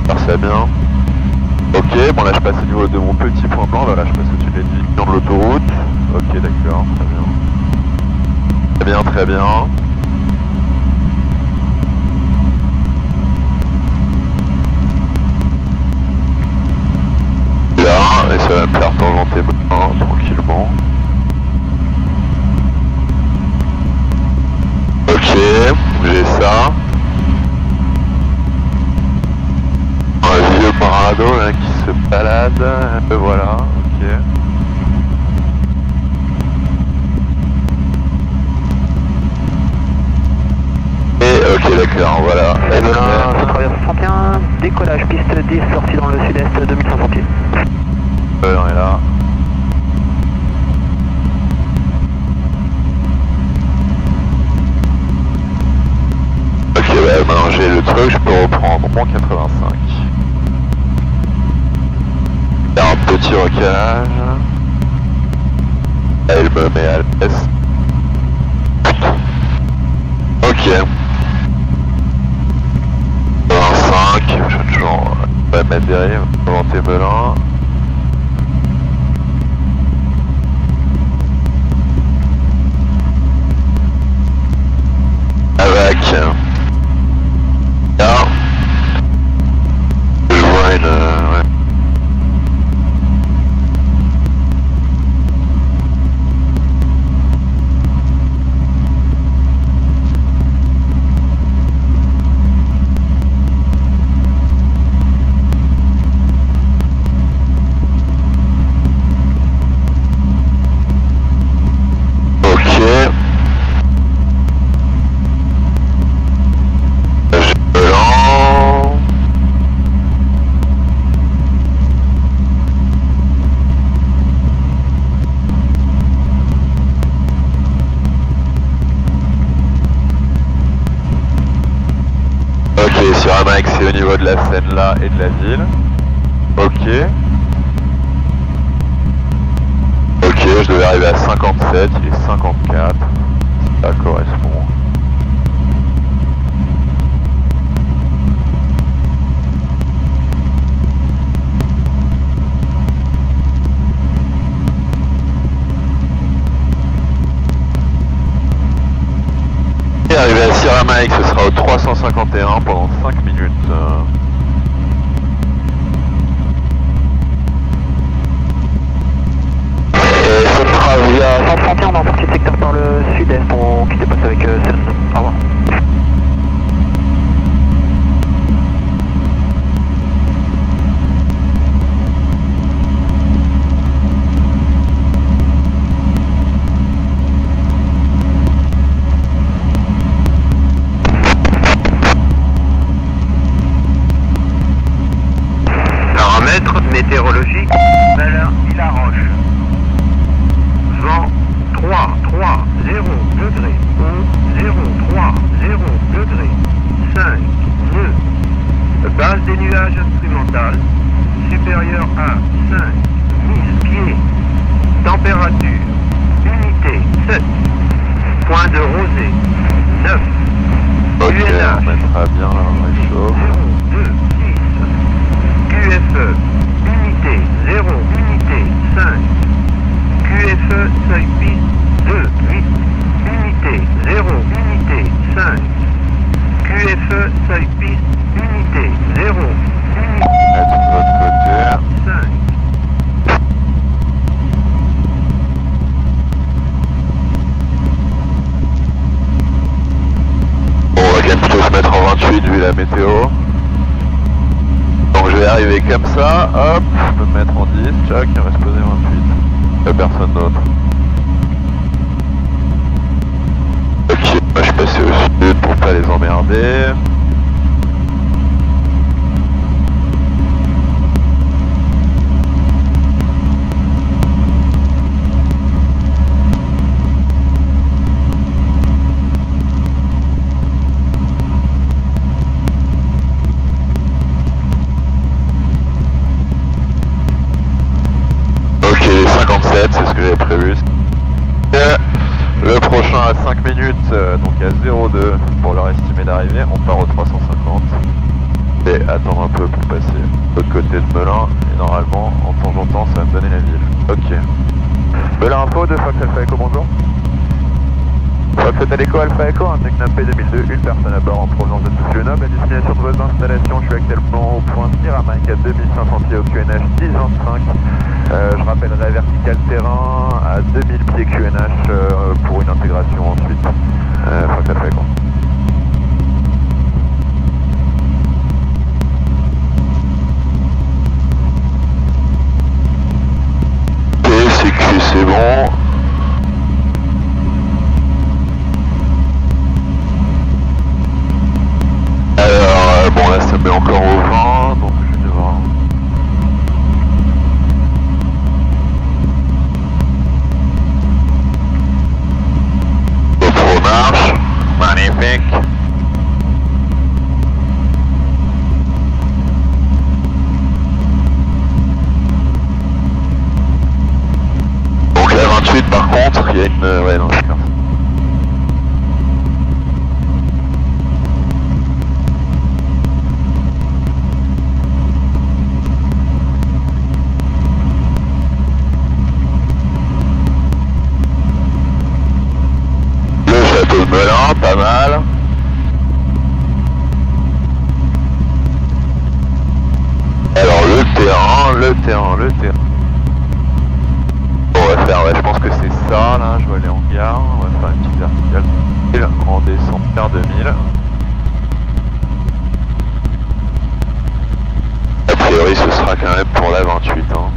Alors c'est bien. Ok, bon là je passe au niveau de mon petit point blanc, là je passe au-dessus des divisions de l'autoroute. Ok, d'accord, très bien. Très bien, très bien. Là, et ça va me faire tangenter tranquillement. Ok, j'ai ça. Un vieux parado là qui se balade, voilà, ok. Et ok d'accord, voilà. Et Melun, je traverse 61, décollage piste 10, sortie dans le sud-est, 2500 pieds. On est là. Ok, bah maintenant j'ai le truc, je peux reprendre mon 85. Il y a un petit recalage. Elle me met à l'est. Ok. 25, je vais toujours pas mettre derrière, inventer Melun. Avec là, je vois une ouais. Sur un max, c'est au niveau de la Seine là et de la ville. Ok. Ok, je devais arriver à 57, il est 54. Ça correspond. Et arrivé à Sierra Mike, ce sera au 351 pendant 5 minutes. Et ce sera via 131 dans le petit secteur par le sud-est, qui dépasse avec Seine. Au revoir. Météorologique, valeur Villaroche. Vent 3, 0 degrés, 0, 3, 0 degrés, 5, nœuds. Base des nuages instrumentales, supérieure à 5 000 pieds. Température, unité 7. Point de rosée, 9. Ok, UNH, on mettra bien là, on réchauffe. 0, 2, 6. QFE, unité 0, unité 5. QFE, seuil piste 2, 8. Unité 0, unité 5. QFE, seuil piste, unité 0, unité Mettre de l'autre côté. 5. Bon, on va quand même plutôt se mettre en 28 vu la météo. Donc je vais arriver comme ça, hop, je peux me mettre en 10, tchac, il reste posé 28. Il n'y a personne d'autre. Ok, moi je suis passé au sud pour pas les emmerder. Le prochain à 5 minutes, donc à 0,2 pour leur estimer d'arrivée, on part au 350. Et attendre un peu pour passer de l'autre côté de Melun, et normalement, en tangentant, ça va me donner la ville. Ok. Melun Info, 2 Fox Alpha Echo, bonjour. Fox Hotel Echo Alpha Echo, un Tecna P2002, une personne à bord en provenance de Toulouse-Grenoble, à destination de vos installations, je suis actuellement au point Sierra-Mike à 2500 pieds au QNH 1025. Je rappellerai vertical terrain à 2000 pieds QNH pour une intégration ensuite. Fox Alpha Echo. CQ, c'est bon. Alors, bon là ça met encore au 20, donc je vais devoir... GoPro marche, magnifique. Donc la 28 par contre, il y a une... ouais non, d'accord. Château de Melun, pas mal. Alors le terrain. On va faire, ouais, je pense que c'est ça, là, je vais aller en gare, on va faire une petite verticale en descente vers 2000. A priori ce sera quand même pour la 28, hein.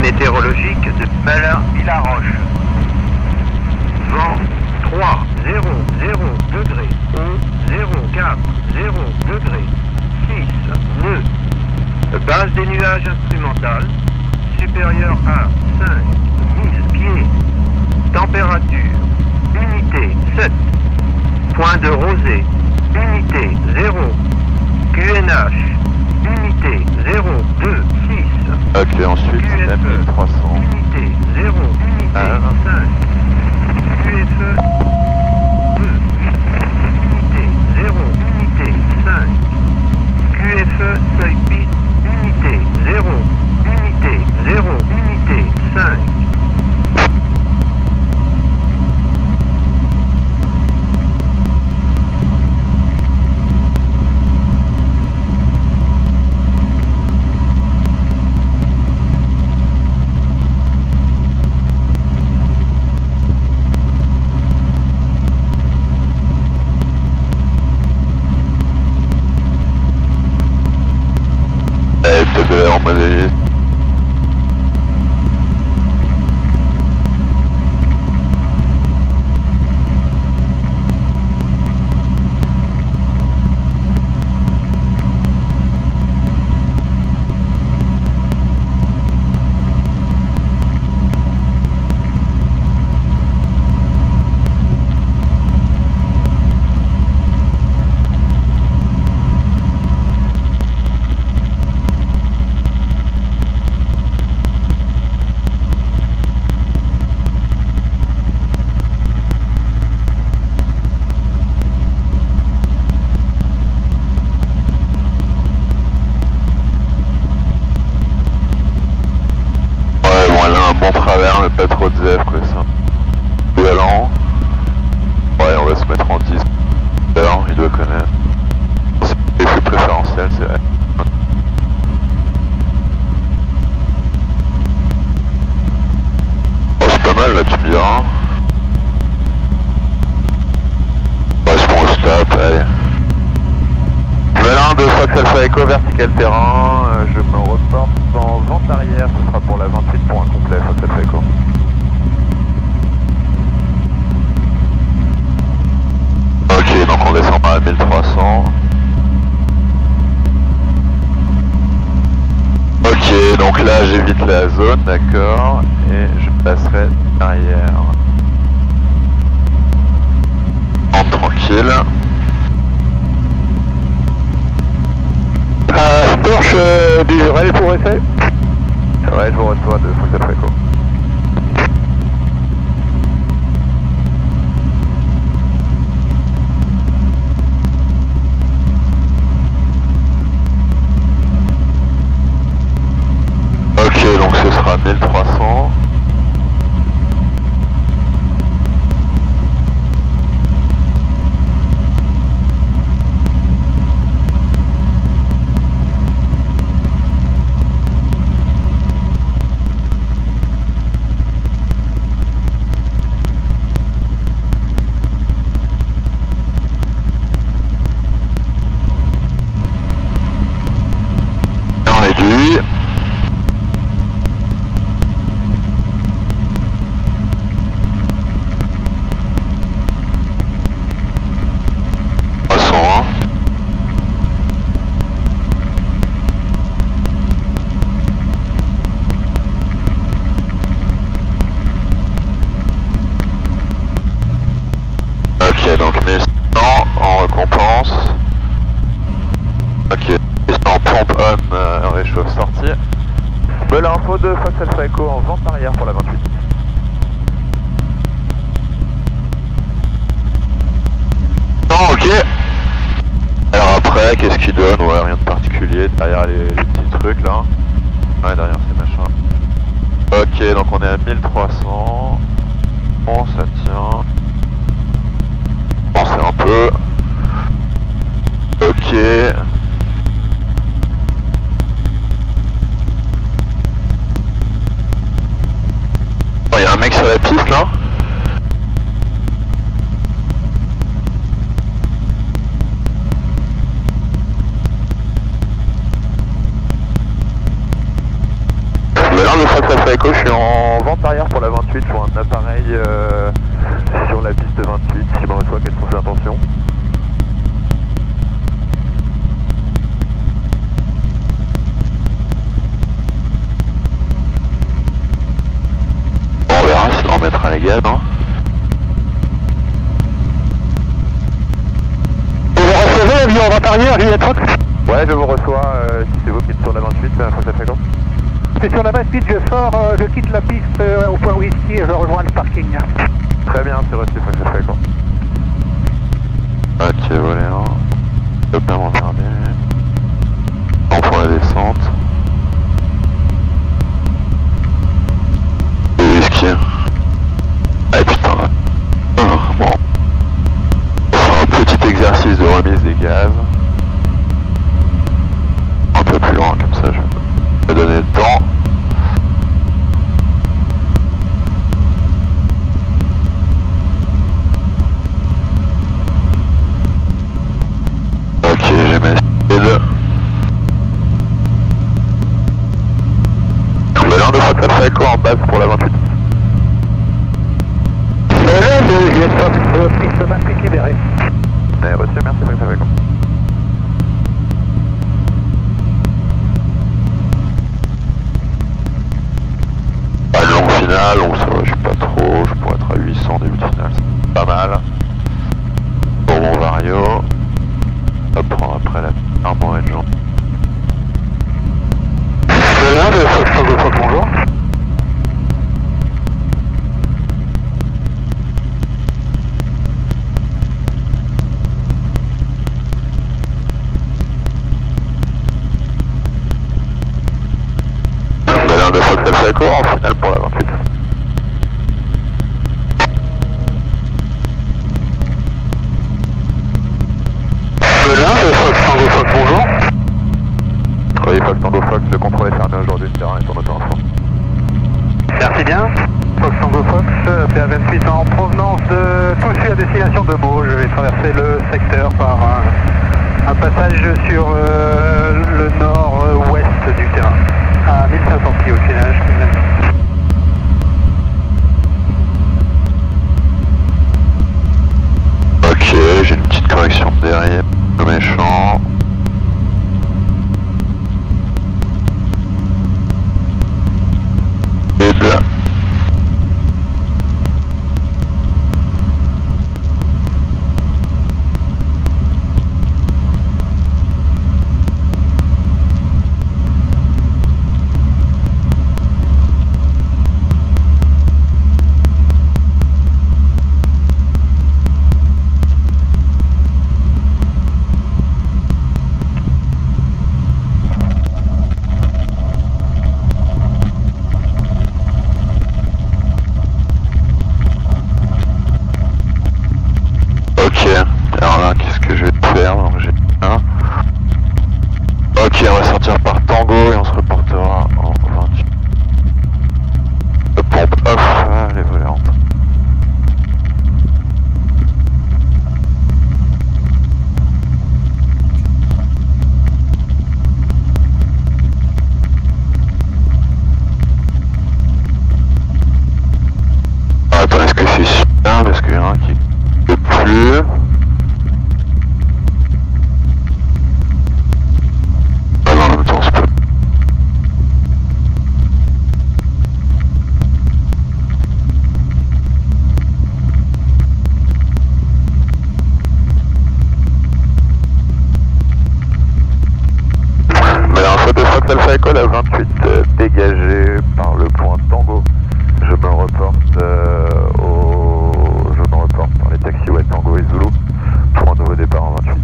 Météorologique de Melun-Villaroche. Vent 3, 0, 0 degrés. Eau 0, 4, 0 degrés. 6, nœuds. Base des nuages instrumentales. Supérieure à 5, 1000 pieds. Température. Unité 7. Point de rosée. Unité 0. QNH. Unité 0, 2, 6. Ok, ensuite, QFE 300. Unité 0, unité 5. QFE 2. Unité 0, unité 5. QFE seuil piste. Unité 0, unité 0, unité 5. En mode hélice. Travers, mais pas trop de zèbre, quoi, ça. Violent. Ouais, on va se mettre en 10. Alors, il doit connaître. C'est plus préférentiel, c'est vrai. Oh, c'est pas mal, là, tu me diras. Ouais, je prends au stop, allez. Melun, 2 Fox Alpha Echo, vertical terrain. Je me reporte en vente arrière, ce sera pour la 28 pour un complet, Fox Alpha Echo. à 1300. Ok, donc là j'évite la zone, d'accord, et je passerai derrière. Tranquille. Porsche du Rail pour essai. Ouais, je vous reçois de Fox Alpha Echo. Ok, donc ce sera 1300. On réduit. Ok, donc 1100 en récompense. Ok, 1100 pompe on, réchauffe sortie. Belle info de Fox Alpha Echo en vente arrière pour la 28. Non, ok. Alors après, qu'est-ce qu'il donne? Ouais, rien de particulier derrière les petits trucs là. Ouais, derrière ces machins. Ok, donc on est à 1300. Bon, ça tient. C'est un peu. Ok. Il y a un mec sur la piste là. Là, le Fox Alpha Echo, je suis en vente arrière pour la 28 pour un appareil sur la piste 28. Si je me reçois, quelles sont ses intentions? Bon, on verra si on remettra les gaz, hein. Vous recevez l'avion en vente arrière, Juliette Fox? Ouais, je vous reçois, si c'est vous qui êtes sur la 28, Fox Alpha Echo. C'est sur la 28, je sors, je quitte la piste au point whisky et je rejoins le parking. Très bien, c'est reçu, Fox Alpha Echo. Ok, voilà. Top, bien regardé. On prend la descente. Le whisky. Ah putain. Bon. On fera un petit exercice de remise des gaz. Un peu plus loin, comme ça je vais donner le temps. Ok, j'ai mes speed. On a l'air de Fox Alpha Echo en base pour la 28. Juliette Fox, piste 28 libérée. Ouais, reçu, merci Fox Alpha Echo. Pas de longue finale, donc ça va, je suis pas trop, je pourrais être à 800 début de finale, c'est pas mal. Pour mon vario. On va prendre après la armoire et de gens. C'est là, le Fox Tango Fox, bonjour. On a l'air de Fox Alpha Echo en finale pour la 28. Le Fox Tango Fox, bonjour. Oui, Fox Tango Fox, le contrôle est fermé aujourd'hui, le terrain est en auto-info. Merci bien. Fox Tango Fox, PA28 en provenance de Toussus à destination de Meaux. Je vais traverser le secteur par un passage sur le nord-ouest du terrain, à 1500 pieds au tunnage. Ok, j'ai une petite correction de derrière, le méchant. Et là. Alors là, qu'est-ce que je vais faire? Donc j'ai un. Ok, on va sortir par Tango et on se reportera en 28. Le pompe off, les volantes. Ah, attends, est-ce que c'est super? Parce qu'il y en a un qui ne peut plus. Alpha École à 28, dégagé par le point Tango. Je me reporte dans les taxiways Tango et Zulu pour un nouveau départ en 28.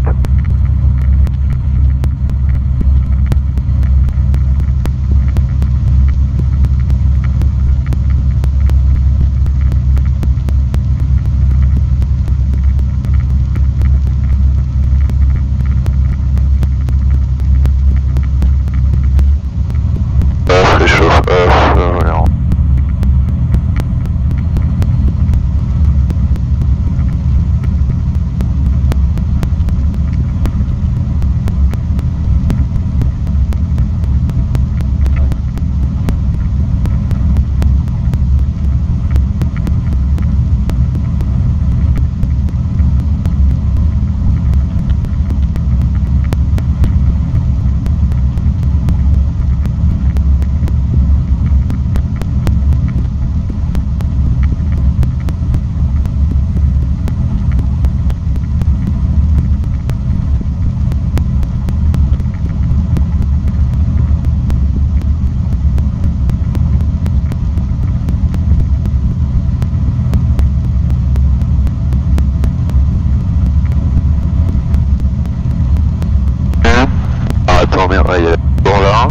Attends, merde, il y a bon là.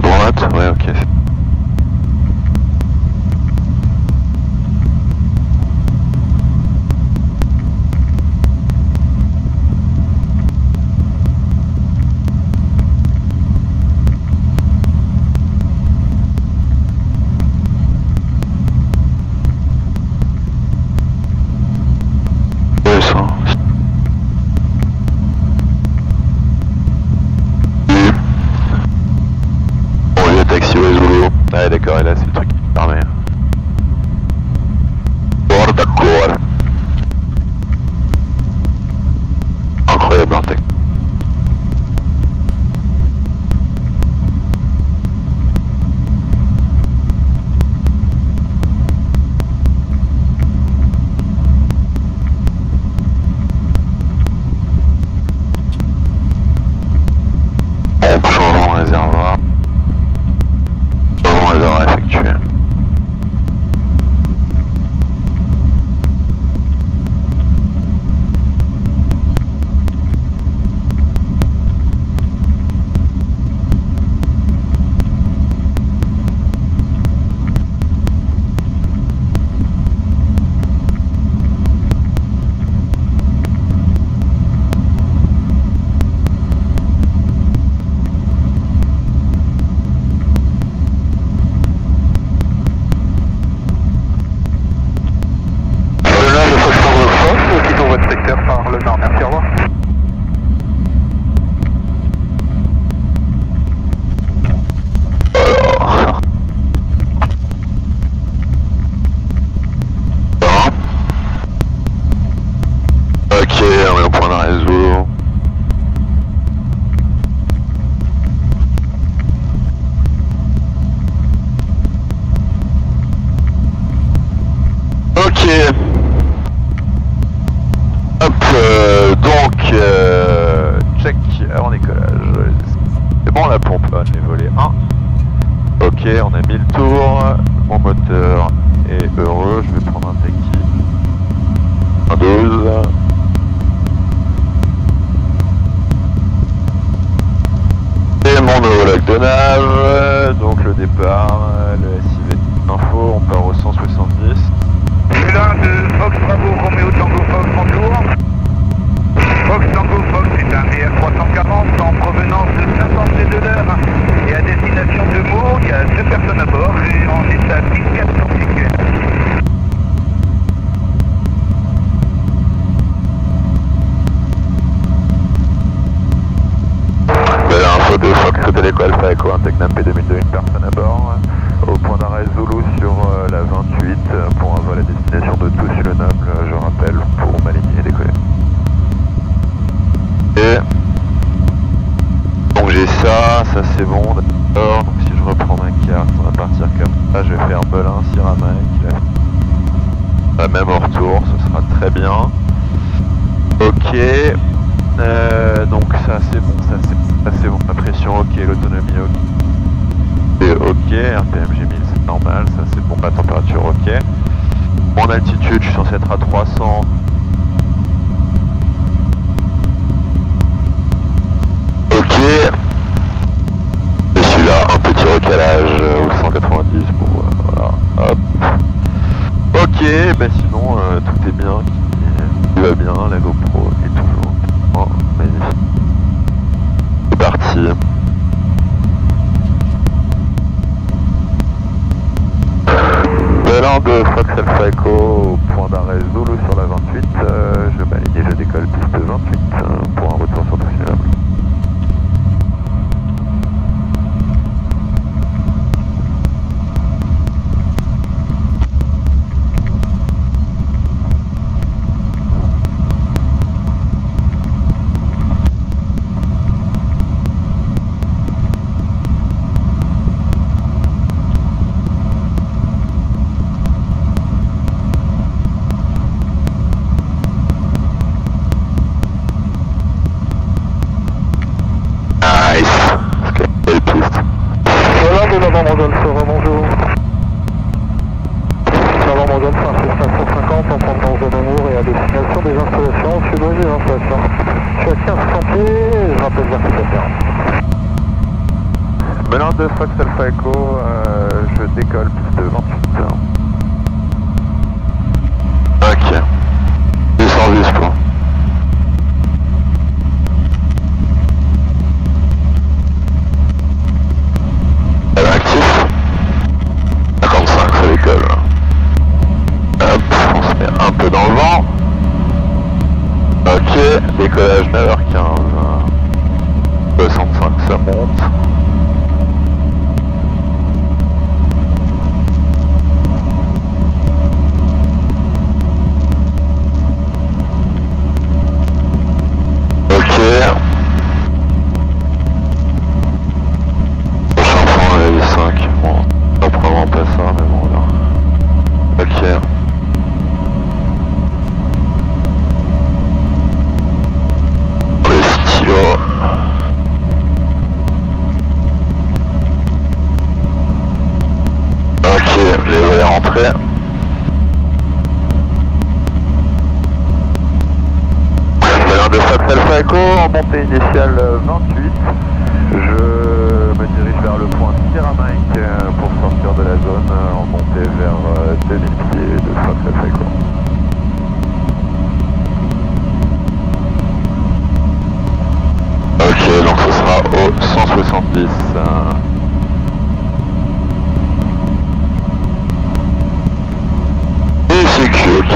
Droite, ouais, ok. Ah d'accord, et là c'est le truc qui permet. Bord d'accord. Incroyable un texte. Changement réservoir. Effectué. on a mis le tour, mon moteur est heureux, je vais prendre un taxi. 12. Et mon homologue de nave, donc le départ, le SIV info, on part au 170. Julien de Fox Bravo Romeo Tango Fox, bonjour. Fox Tango Fox est un BR340 en provenance de Saint-André de l'Heure et à destination de Meaux. Il y a 2 personnes à bord et en état 1400 tickets. Info de Fox Hotel École Alpha Echo, un Tecnam P2002, une personne à bord. Au point d'arrêt Zulu sur la 28 pour un vol à destination de Toussy-le-Noble, je rappelle, pour m'aligner et décoller. Et donc j'ai ça c'est bon, d'accord. Donc si je reprends ma carte, on va partir comme ça, je vais faire Belin, Sierra-Mike, la même au retour, ce sera très bien. Ok, donc ça c'est bon, ça c'est bon, la pression ok, l'autonomie ok. Et ok, RPM G1000 c'est normal, ça c'est bon, la température ok. Mon altitude, je suis censé être à 300. Ok. Je suis là, un petit recalage au 190 pour voilà, hop. Ok, bah sinon tout est bien, tout va bien, la GoPro est toujours. Oh, magnifique. C'est parti. Belin de Fox Alpha Echo au point d'arrêt Zulu sur la 28, je m'aligne et je décolle piste 28 pour un retour sur Toussy-le-Noble. Belin de Fox Alpha Echo, je décolle piste 28. Ok. Descends juste point. Elle est actif. 55, ça décolle. Hop, on se met un peu dans le vent. Ok, décollage 9h15. 65, ça monte. En montée initiale 28, je me dirige vers le point Sierra-Mike pour sortir de la zone en montée vers 2000 pieds de Fox Alpha Echo. Ok, donc ce sera au 170. Et c'est que ok.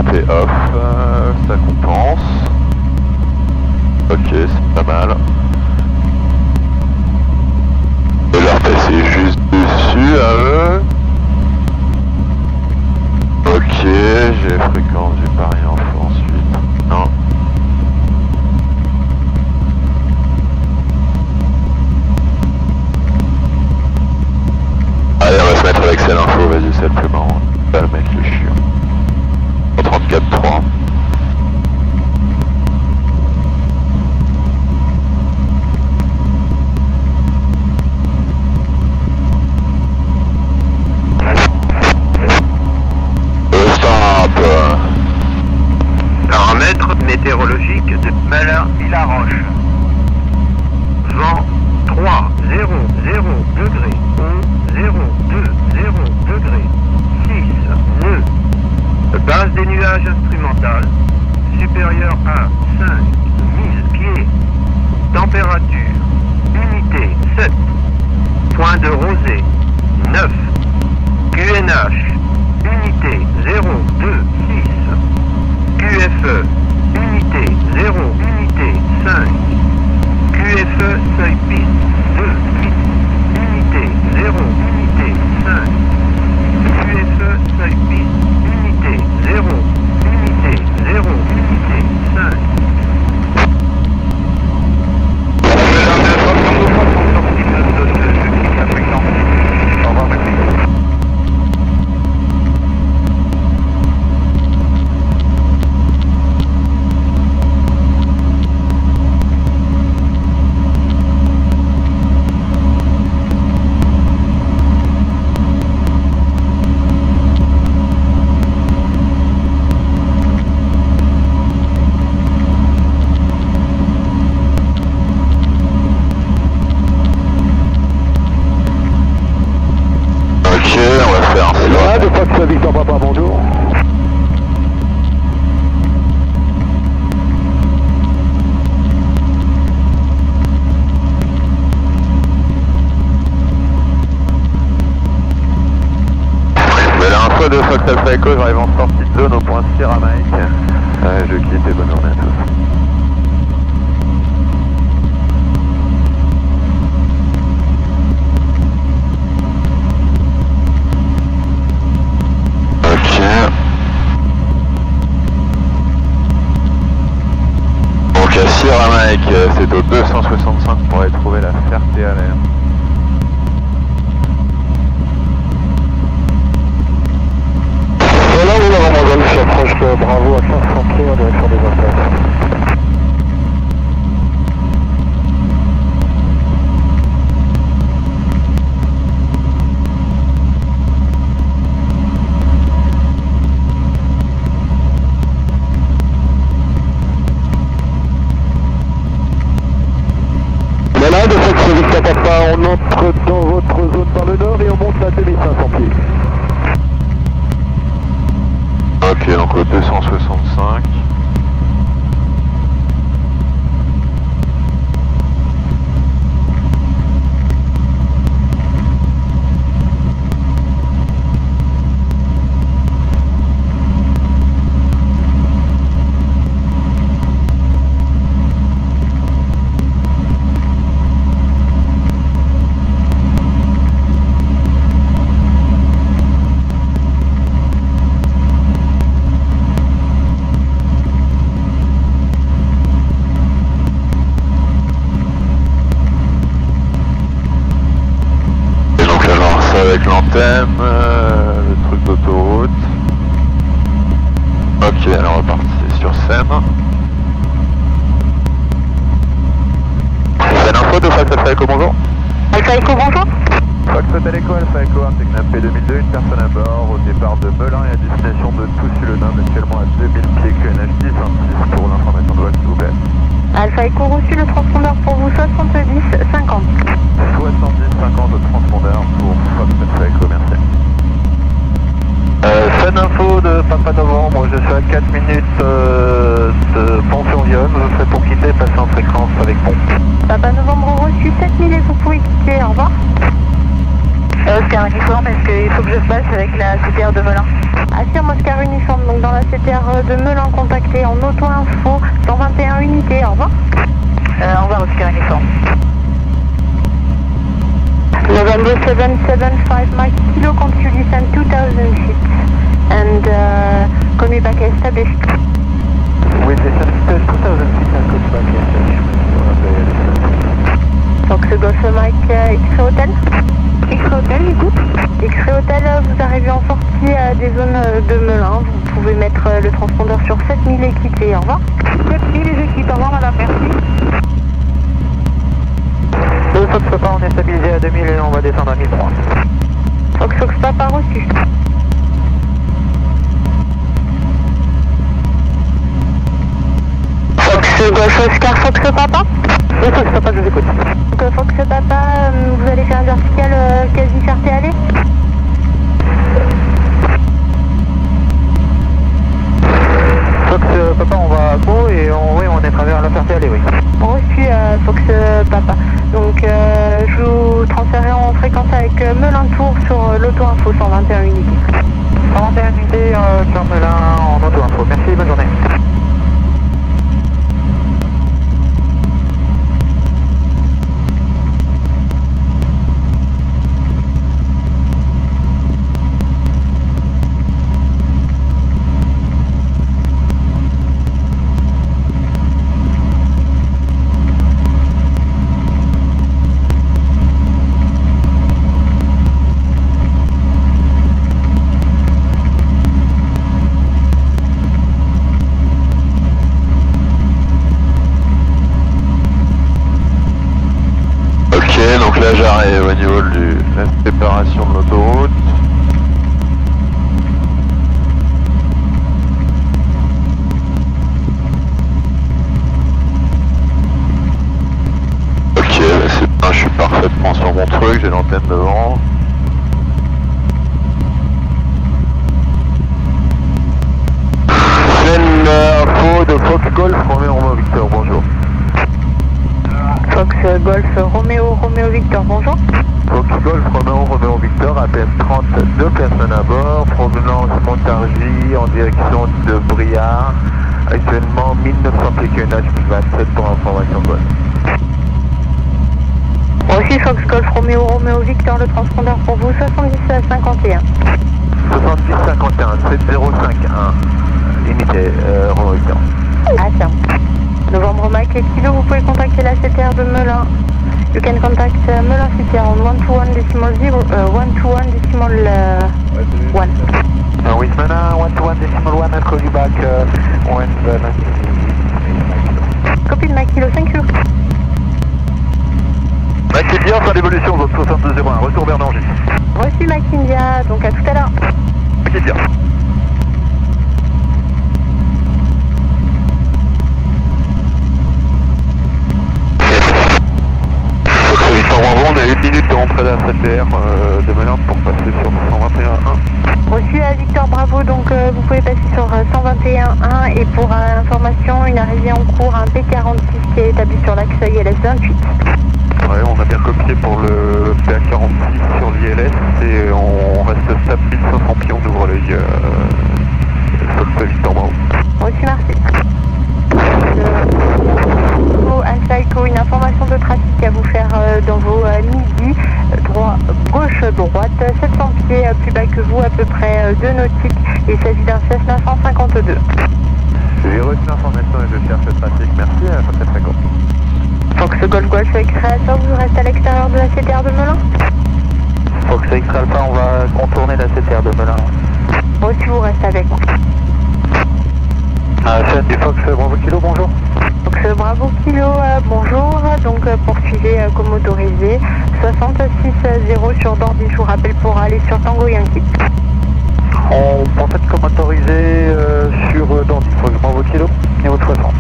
montée off, ça compense. Ok, c'est pas mal. Et leur passer juste dessus à eux. Ok, j'ai fréquence du Paris Info ensuite. Non. Allez, on va se mettre avec celle info, vas-y, c'est le plus marrant. Pas le mec le chiant. 34.3. Paramètres météorologiques de Malin-Villaroche. Vent 3, 0, 0 degrés. 0, 2, 0 degrés. 6, nœuds. Base des nuages instrumentales. Supérieur à 5 000 pieds. Température. Unité 7. Point de rosée 9. QNH. Unité 0, 2, 6. QFE, unité 0, unité 5. QFE, seuil piste 2, 8. Unité 0, unité 5. QFE, seuil piste, unité 0, unité 0, unité 5. Victor Papa, bonjour. Mais l'info de Fox Alpha Echo, j'arrive en sortie de zone au point Sierra Mike. Je quitte et bonne journée à tous. Sierra Mike, c'est au 265 pour aller trouver la Ferté-Alain. Voilà, oui, la Ramadan, je approche de Bravo à 500 pieds en direction des affaires. De Fox Victor Papa, on entre dans votre zone par le nord et on monte à 2500 pieds. Ok, donc au 265. Avec l'antenne, le truc d'autoroute. Ok, alors on va partir sur Seine. C'est l'info de Fox Alpha Echo, bonjour. Alpha Echo, bonjour. Fox Hotel Echo, Alpha Echo, un Technam P2002, une personne à bord, au départ de Melun et à destination de Toussus-le-Nom, actuellement à 2000 pieds, QNH 10, 110 pour l'information de vol, s'il vous plaît. Alpha Echo reçu, le transpondeur pour vous, 70 50. 70-50 de transpondeur pour Fox Alpha Echo, merci. Scène info de Papa Novembre, je suis à 4 minutes de Pont-sur-Yonne, je serai pour quitter, passer en fréquence avec Pont. Papa Novembre reçu, 7000 et vous pouvez quitter, au revoir. Oscar Oscar uniforme, est-ce qu'il faut que je passe avec la CTR de Melun? Affirme Oscar uniforme, donc dans la CTR de Melun, contacté en auto-info, 121 unités, au revoir. Au revoir Oscar uniforme. November 775 Mike Kilo, continue descend 2000 feet and call me back established. Oui, c'est ça, 2000 feet and call me back established. Fox Golf Mike X-Ray Hotel. X-Ray Hotel, écoute. X-Ray Hotel, vous arrivez en sortie des zones de Melun. Vous pouvez mettre le transpondeur sur 7000 équipés. Au revoir. 7000 les équipes, au revoir madame, merci. Le Fox Papa, on est stabilisé à 2000 et on va descendre à 1003. Fox Papa reçu. Fox Golf Oscar, Fox Papa. Oui, Fox Papa, je vous écoute. Donc Fox Papa, vous allez faire une verticale quasi ferté aller. Fox Papa, on va à Pau et on est travers la ferté aller, oui. Reçu Fox Papa. Donc je vous transférerai en fréquence avec Melun Tour sur l'auto-info 121 unités. 121 unités sur Melun en auto-info. Merci, bonne journée. Donc là j'arrive au niveau de la séparation de l'autoroute. Ok, c'est bien, je suis parfaitement sur mon truc, j'ai l'antenne devant. Scène info de Fox Golf, Roméo Victor, bonjour. Fox Golf Roméo Victor, bonjour. Fox Golf Roméo Victor, APM 32 personnes à bord, provenance Montargis en direction de Briard, actuellement 1900 pieds QNH 1027 pour information bonne. Reçu Fox Golf Roméo Victor, le transpondeur pour vous 70 à 51. 70 51 7051, limité Roméo Victor. Attends. Novembre Mike Kilo, vous pouvez contacter la CTR de Melun. You can contact Melun CTR on 121 decimal 0, 121 decimal 1. With Melun 121 decimal 1, I'll call you back when the... Copy de Mike Kilo, thank you. Mike India, fin d'évolution, zone 6201, retour vers Nangy. Reçu Mike India, donc à tout à l'heure. Mike India. On a 1 minute de rentrée de la CTR de Melun pour passer sur 121.1. Reçu à Victor Bravo, donc vous pouvez passer sur 121.1 et pour information, une arrivée en cours, un P46 qui est établi sur l'axe ILS 28. Ouais, on a bien copié pour le PA46 sur l'ILS et on reste stable 1500 pieds, on ouvre l'œil Fox Victor Bravo. Reçu, merci. Alpha Echo, une information de trafic à vous faire dans vos midi, gauche, droite, 700 pieds plus bas que vous, à peu près 2 nautiques. Il s'agit d'un Cessna 152. J'ai reçu l'information et je cherche le trafic, merci, ça fait très court. Fox Golf Golf X-Ray Alpha, vous restez à l'extérieur de la CTR de Melun. Fox X-Ray Alpha, on va contourner la CTR de Melun. Reçu, vous restez avec moi. Chaîne du Fox Bravo Kilo, bonjour. Fox Bravo Kilo, bonjour. Donc poursuivez comme autorisé. 66-0 sur Dordy, je vous rappelle pour aller sur Tango Yankee. On pensait comme autorisé sur Dordy, Fox Bravo Kilo, niveau 60.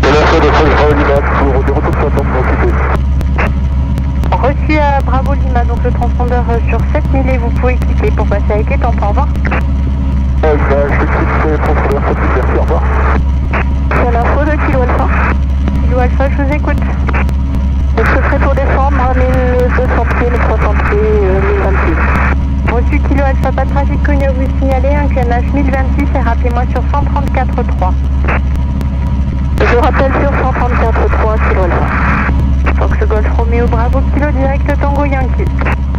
Et la fois de Fox Bravo Lima pour des retours 60 occupés. Reçu à Bravo Lima, donc le transpondeur sur 7000 et vous pouvez cliquer pour passer avec les temps. Au revoir. Je quitte transpondeur 7000, merci, au revoir. Sur l'info de Kilo Alpha. Kilo Alpha, je vous écoute. Je serai pour descendre à 1200 PNH 1026 et rappelez-moi sur 134.3. Je rappelle sur 134.3 kilo Alpha. Fox Golf Romeo Bravo Kilo direct Tango Yankee.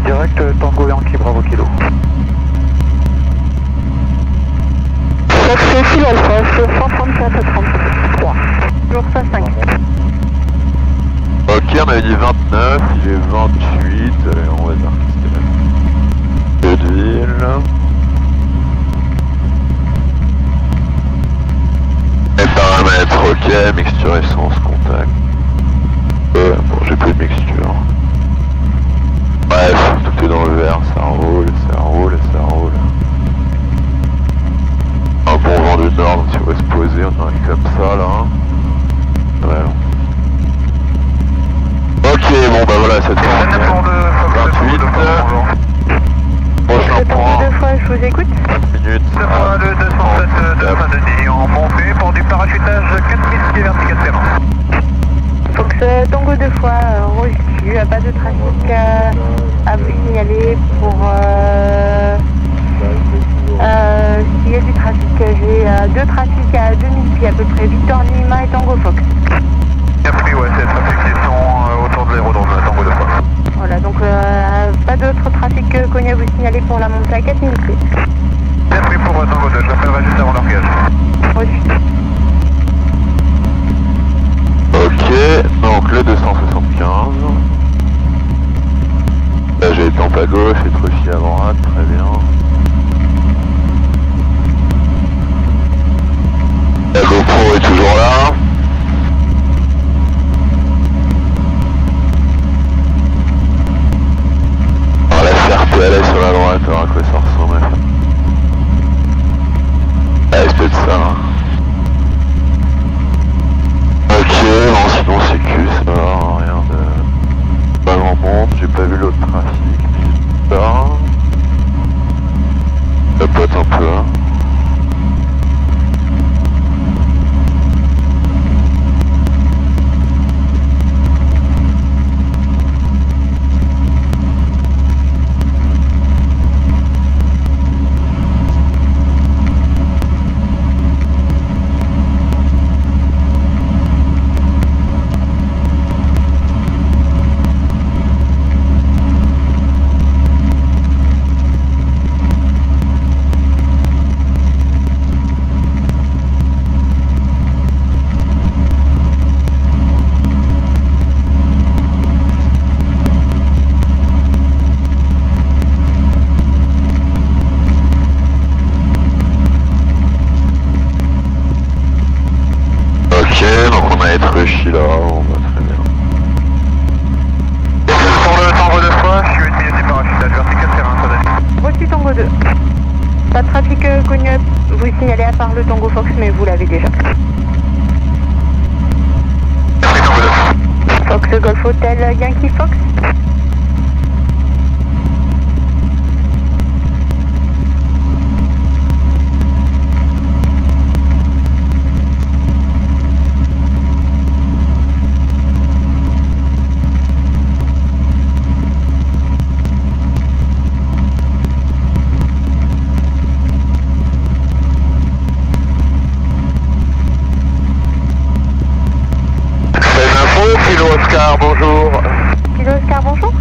Direct Tango Yankee Bravo Kilo. Fox Kilo Alpha sur 134.3. Toujours ça 5. Ok, on avait dit 29, il est 28, on va dire que c'était peu de ville. Les paramètres ok, mixture essence, contact. Bon, j'ai plus de mixture. Bref, tout est dans le vert, ça roule, ça roule, ça roule. Un bon vent du nord, donc si on va se poser, on arrive comme ça là. Voilà. Ok, bon bah voilà, cette fois 28. Prochain point. Deux fois, je vous écoute. 5 minutes. Le 207 de fin de nuit en montée pour du parachutage 4000 pieds vertical terrain. Fox Tango 2 fois, reçu, pas de trafic à vous signaler pour s'il y a du trafic. J'ai 2 trafics à 2000 pieds à peu près, Victor Lima et Tango Fox. Bien pris, ouais, c'est les trafics qui sont autour de l'aérodrome Tango 2 fois. Voilà, donc pas d'autres trafics connus à vous signaler pour la montée à 4000 pieds. Bien pris pour Tango 2, je l'appellerai juste avant l'orgage. Reçu. Ok, donc le 275. Là j'ai Temp à gauche et Truchy à droite, très bien. La GoPro est toujours là. Alors la CRTLS sur la droite, alors à quoi ça ressemble? Ah, c'est peut-être ça. Hein. Ok, bon sinon c'est que ça va, rien de... Pas grand monde, j'ai pas vu l'autre trafic, mais ça... Ça pote un peu. Là, on va très bien. Pour le Tango 2 fois, je suis utilisé du parachutage vertical terrain, ça donne. Reçu Tango 2. Pas de trafic connu à vous signaler à part le Tango Fox, mais vous l'avez déjà. Fox Golf Hotel Yankee Fox. Kilo Oscar, bonjour. Kilo Oscar, bonjour.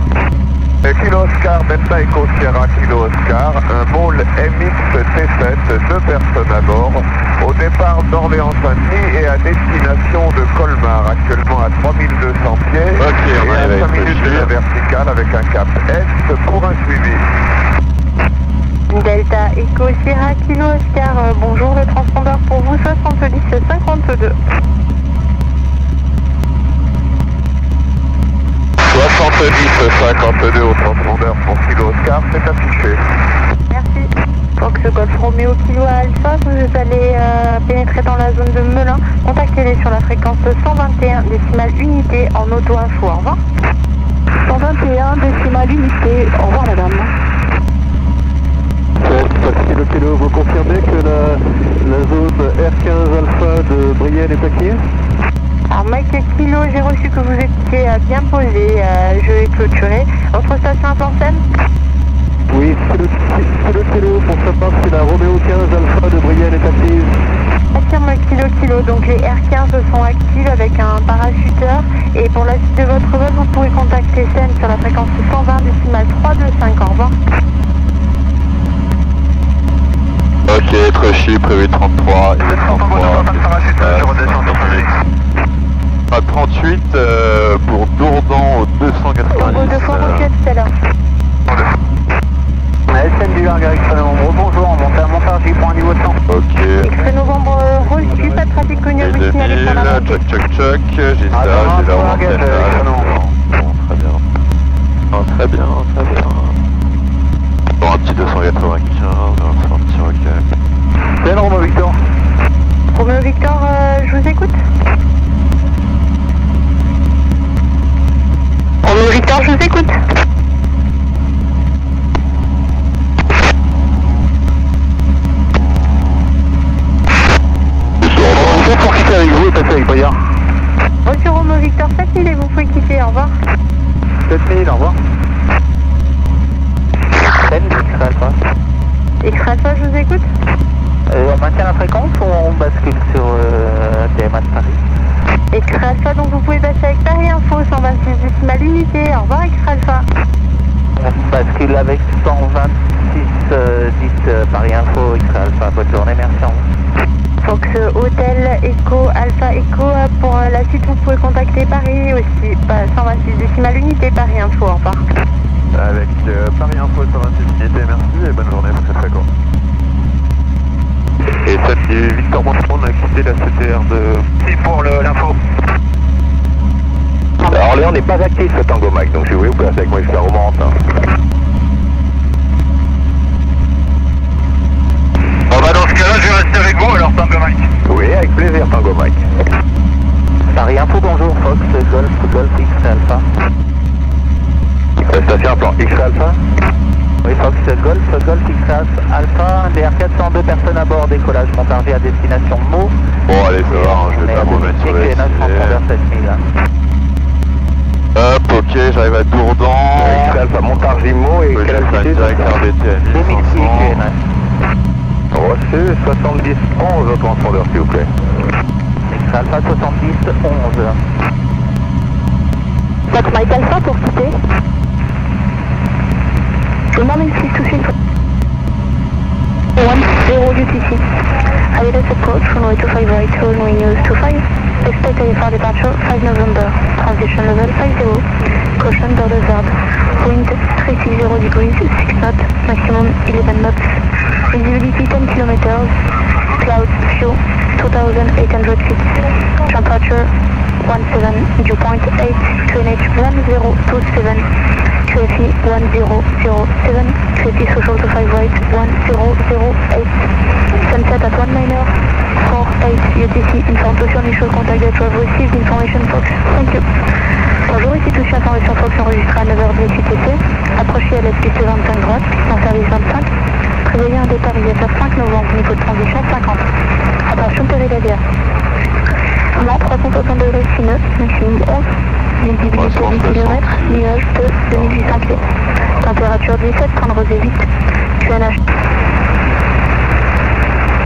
Kilo Oscar, Delta Echo Sierra, Kilo Oscar, un Maule MX T7, 2 personnes à bord, au départ d'Orléans-Saint-Denis et à destination de Colmar, actuellement à 3200 pieds, Ok, on et arrive à 5 avec minutes de la verticale avec un cap Est pour un suivi. Delta Echo Sierra, Kilo Oscar, bonjour, le transpondeur pour vous, 70 52. 70-52 au transpondeur pour Kilo Oscar, c'est affiché. Merci. Fox Golf Romeo Kilo Alpha, vous allez pénétrer dans la zone de Melun. Contactez-les sur la fréquence 121 décimale unité en auto-info. Au revoir. 121 décimale unité. Au revoir madame. Kilo, vous confirmez que la zone R15 Alpha de Brielle est active? Alors Mike Kilo, j'ai reçu que vous étiez bien posé, je vais clôturer. Votre station à Plancène? Oui, kilo, pour sa part, c'est la Roméo 15 Alpha de Brienne est active. Affirme kilo, donc les R15 sont actifs avec un parachuteur. Et pour la suite de votre vol, vous pourrez contacter SEN sur la fréquence 120 décimale 325. Au revoir. Ok, Trochy, prévu 33, il est 33. À 38 pour Dourdan au 290. Au 2 fois reçu à tout à l'heure. SN du Largue avec novembre, bonjour, on monte à Montargis pour un niveau de 100. Ok. Extrait novembre reçu, pas de trafic connu à vous signaler pour la montée. Choc, j'ai ça, j'ai la antenne là. Bon, très bien. Oh, très bien. Bon, un petit 295, un petit rocket. C'est Roméo Victor. Roméo Victor, je vous écoute. Roméo Victor, je vous écoute. Bonjour pour quitter avec vous et passer avec Briard. Reçu Roméo Victor 7000 et vous pouvez quitter, au revoir. 7000, au revoir. SN, X Alpha. X Alpha, je vous écoute. On maintient la fréquence ou on bascule sur TMA de Paris? X Alpha, donc vous pouvez passer avec Paris Info 126 décimales unité. Au revoir X Alpha. On bascule avec 126 10 Paris Info, X Alpha. Bonne journée, merci. Au revoir. Fox Hotel Echo Alpha Echo. Pour la suite, vous pouvez contacter Paris aussi. 126 décimales unité Paris Info. Au revoir. Avec Paris Info 126 unité, merci et bonne journée pour cette fréquence. Et ça, c'est Victor Montrond, on a quitté la CTR de... C'est pour l'info. Alors Orléans n'est pas actif ce Tango Mike, donc si vous voulez vous placez avec moi jusqu'à Romorantin. Bon bah dans ce cas-là, je vais rester avec vous alors Tango Mike. Oui, avec plaisir Tango Mike. Paris Info, bonjour, Fox, Golf, X Alpha. Station à plan X Alpha. Oui, Fox, Golf, X Alpha, DR4, 2 personnes à bord, décollage Montargis à destination Meaux. Bon allez, ça va, hein, je vais pas me mettre sur le SN. Hop, ok, j'arrive à Dourdan. X Alpha, Montargis, Meaux et quelle altitude? direct RDT à 1500. Reçu, 70 11 au transpondeur s'il vous plaît. X Alpha, 70 11. Fox Mike Alpha pour quitter. Good morning, 626. 10 UTC. Adidas approach, runway 25 right, runway news 25. Expect IFR departure 5 November. Transition level 50. Caution border guard. Wind 360 degrees, 6 knots, maximum 11 knots. Visibility 10 kilometers. Clouds few 2,800 feet. Temperature 17, dew point 8, QNH 1027. QFE 1007, QFE social to 5 right 1008, sunset at 1948 UTC, inform to initial contact that you have received information Fox. Thank you. Bonjour, ici touche information Fox enregistrée à 9h10 UTC, approchez à la piste 25 droite, piste en service 25, prévoyez un départ IFR 5 novembre, niveau de transition 50. Attention péridaviaire. Vent 360 degrés sinus, maximum 11. Visibilité 10 km, nuage de 2800 pieds. Température 17, temps de rosée 8. QNH.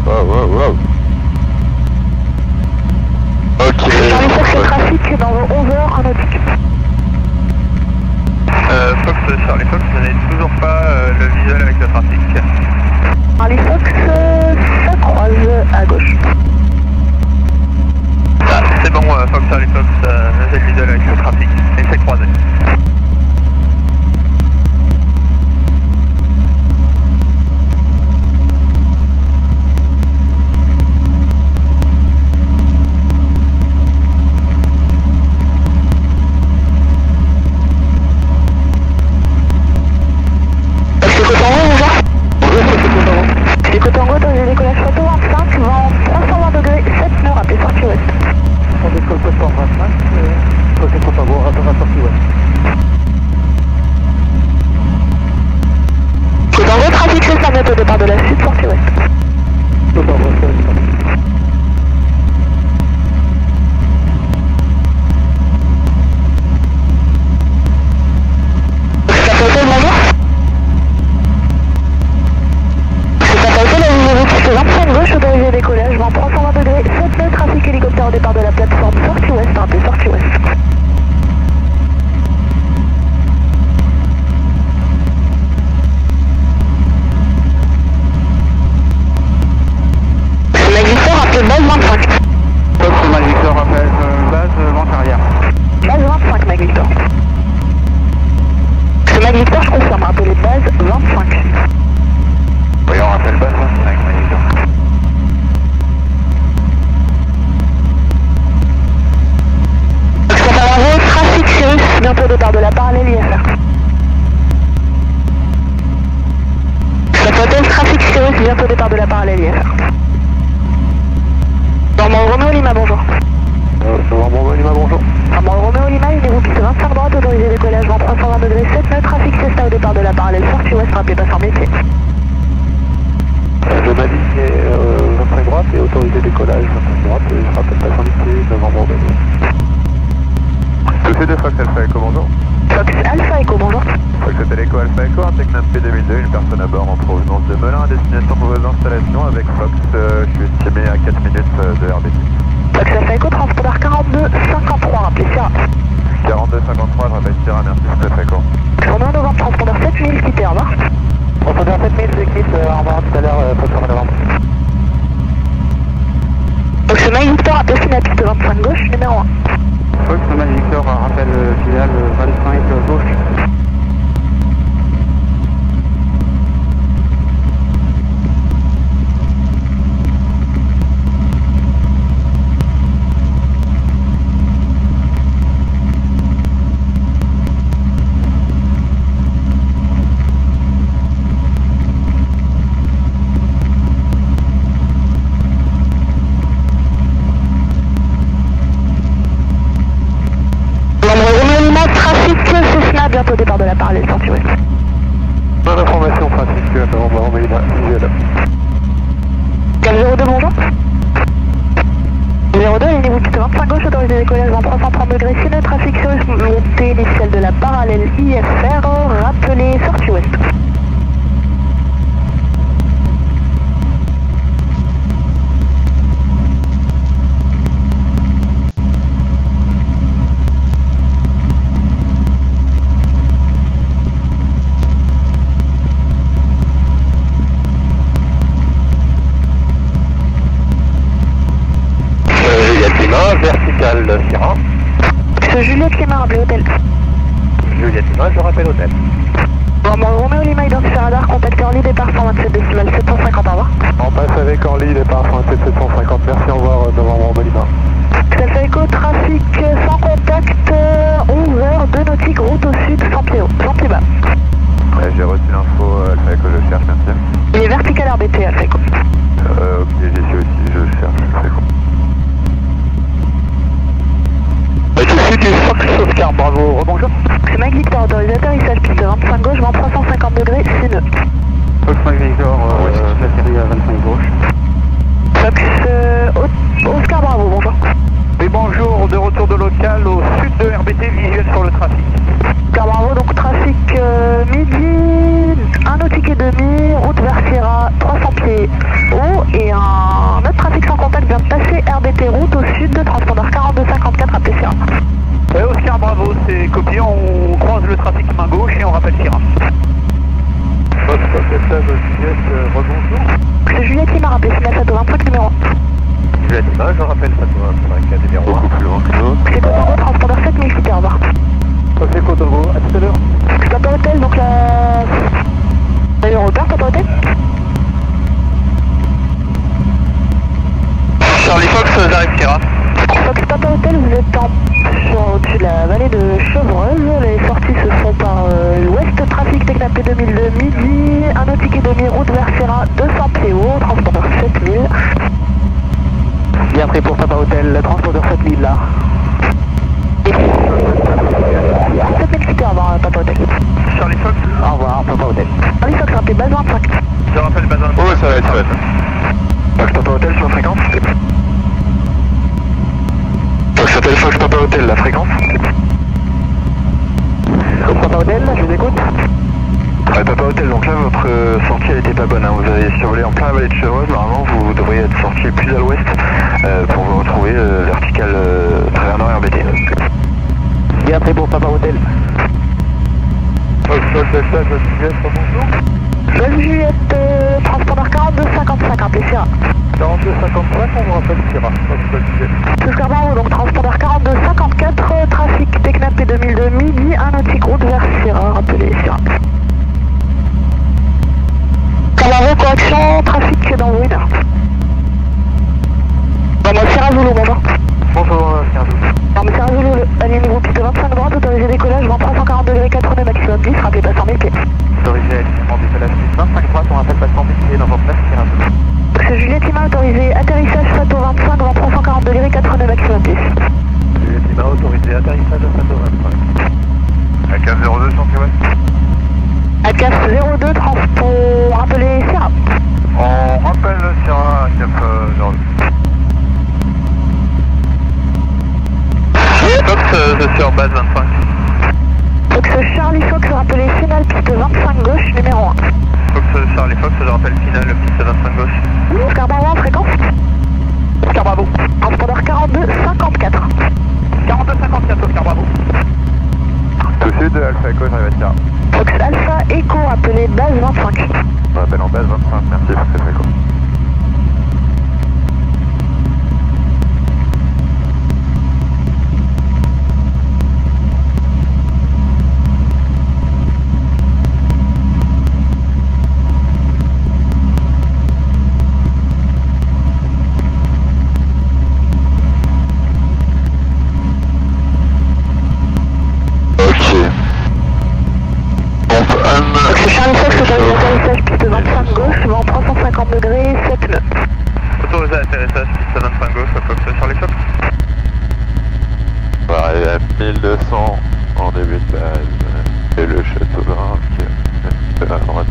Wow. Ok. Charlie Fox, le trafic dans vos 11 heures en nautique. Fox, Charlie Fox, vous n'avez toujours pas le visuel avec le trafic. Charlie Fox, ça croise à gauche. Ah, c'est bon, Fox, Charlie Fox, j'ai le visuel avec le trafic. Et c'est croisé. C'est Cotango, dans le décollage photo 25, vent 320 Romeo Lima, bonjour. Romeo Lima, ligne piste 25 droite, autorisé décollage vent 320 degrés 7 nœuds, trafic Cessna au départ de la parallèle Sud-Ouest, rappelez pas sans métier. Je m'aligne 25 droite et autorisé décollage 25 droite et je rappelle pas sans métier, novembre Romeo. Dossier de Fox Alpha Echo, bonjour. Fox Alpha Echo, bonjour. Fox Hotel Echo Alpha Echo, un Tecnam P2002, une personne à bord en provenance de Melun à destination de vos installations avec Fox, je suis estimé à 4 minutes de RBT. Fox Alpha Echo, transpondeur 42-53, rappelez Sierra. 42-53, je rappelle Sierra, merci Fox Echo. Romeo novembre, transpondeur 7000, quittez, au revoir. Transpondeur 7000, je quitte, au revoir tout à l'heure, Fox novembre. Fox Mike Victor, appel la piste 25 gauche, numéro 1. Fox Mike Victor, rappel filiale 25 gauche. Bientôt au départ de la parallèle Sud-Ouest. Bonne information, trafic, novembre Romeo Lima, visuel. Cap 02, bonjour. 02, ligne piste 25 gauche, autorisé décollage vent 330 degrés 6 nœuds, trafic Sud-Ouest, montée initiale de la parallèle IFR, rappelez Sud-Ouest. Vertical Sierra. Juliette Lima, rappelez hôtel. Juliette Lima, je rappelle hôtel. Romeo Lima, identifié radar, contact Orly, départ 127 décimal 750, au revoir. On passe avec Orly, départ 127 750, merci, au revoir, novembre Romeo Lima. Ça fait écho, trafic sans contact, 11h, 2 nautiques, route au sud, sans pied haut, sans pied bas. Ouais, j'ai reçu l'info Alpha Echo, je cherche, merci. Il est vertical RBT, Alpha Echo. Ok, j'y suis aussi, je cherche, Alpha Echo. Tout de suite du Fox Oscar, bravo, rebonjour. C'est Mike Victor, autorisé atterrissage, piste 25 gauche, vent 350 degrés, 6 nœuds. Fox Mike Victor, la série à 25 gauche. Fox Oscar, bravo, bonjour. Oui, bonjour, de retour de local au sud de RBT, visuel sur le trafic. Oscar, bravo, donc trafic midi, 1 nautique et demi, route vers Sierra, 300 pieds haut, et un autre trafic sans contact vient de passer RBT route au sud, transpondeur 42-54 à Sierra. Oscar, bravo, c'est copié, on croise le trafic main gauche et on rappelle Sierra. Fox Oscar, Juliette, rebonjour. C'est Juliette qui m'a rappelé, c'est Sato 25 numéro 1. Juliette Lima, je rappelle Sato 25 numéro 1. Beaucoup plus loin que l'autre. C'est Kotogo, transpondeur 7000, quittez, au revoir. C'est Kotogo, à tout à l'heure. C'est Papa Hotel, donc la... D'ailleurs, repère, Papa Hotel. Charlie Fox, j'arrive Sierra. Fox Papa Hotel, vous êtes au-dessus de la vallée de Chevreuse. Les sorties se font par l'ouest, trafic Tecnam P2002, midi, 1 nautique et demi, route vers Sierra, 200 pieds haut, transpondeur 7000. Bien pris pour Papa Hotel, le transpondeur 7000 là. 7000 quittez, au revoir Papa Hotel. Charlie Fox, au revoir Papa Hotel. Charlie Fox, rappelez base 25. Je rappelle base 25. Oh, ça va être fun. Fox Papa Hotel sur la fréquence. Fox Hotel, Fox Papa Hotel, la fréquence. Fox Papa Hotel, je vous écoute. Papa Hotel, donc là votre sortie elle était pas bonne, hein. Vous avez survolé en plein vallée de Chevreuse, normalement vous devriez être sorti plus à l'ouest pour vous retrouver vertical travers nord RBT. Bien pris pour Papa Hotel. Fox Hotel, Juliette, bonjour. Juliette, transpondeur 42-55, appelez Sierra. 42-55, on vous rappelle Sierra. Oscar Bravo, donc transpondeur 42-54, trafic Tecnam P2002, midi, 1 nautique route vers Sierra, rappelez Sierra. Bravo, correction, trafic dans vos 1 heure. Sierra Zulu, bonjour. Bonjour, Sierra Zulu. Sierra Zulu, allié niveau piste 25 droite, autorisé décollage, vent 340 degrés 4 nœuds, maximum 10, rappelez pas 100 000 pieds. Autorisé alignement décollage 25 droite, on rappelle pas 100 000 pieds dans votre place, Sierra Zulu. C'est Juliette Lima, autorisé atterrissage Sato 25, vent 340 degrés 4 Fox sur base 25. Fox Charlie Fox, rappelez finale piste 25 gauche, numéro 1. Fox Charlie Fox, je rappelle finale piste 25 gauche. Oscar Bravo en fréquence. Oscar Bravo. Transpondeur 42-54. 42-54, Oscar Bravo. Tout sud, Alpha Echo, j'arrive à tirer. Fox Alpha Echo, appelez base 25. On rappelle en base 25, merci Alpha Echo. Fox Charlie Fox, autorisé atterrissage piste 25 gauche, vent 350 degrés, 7 nœuds. Autorisé atterrissage piste 25 gauche, Fox Charlie Fox. On va arriver à 1200 en début de base. Et le château d'Arc, à droite.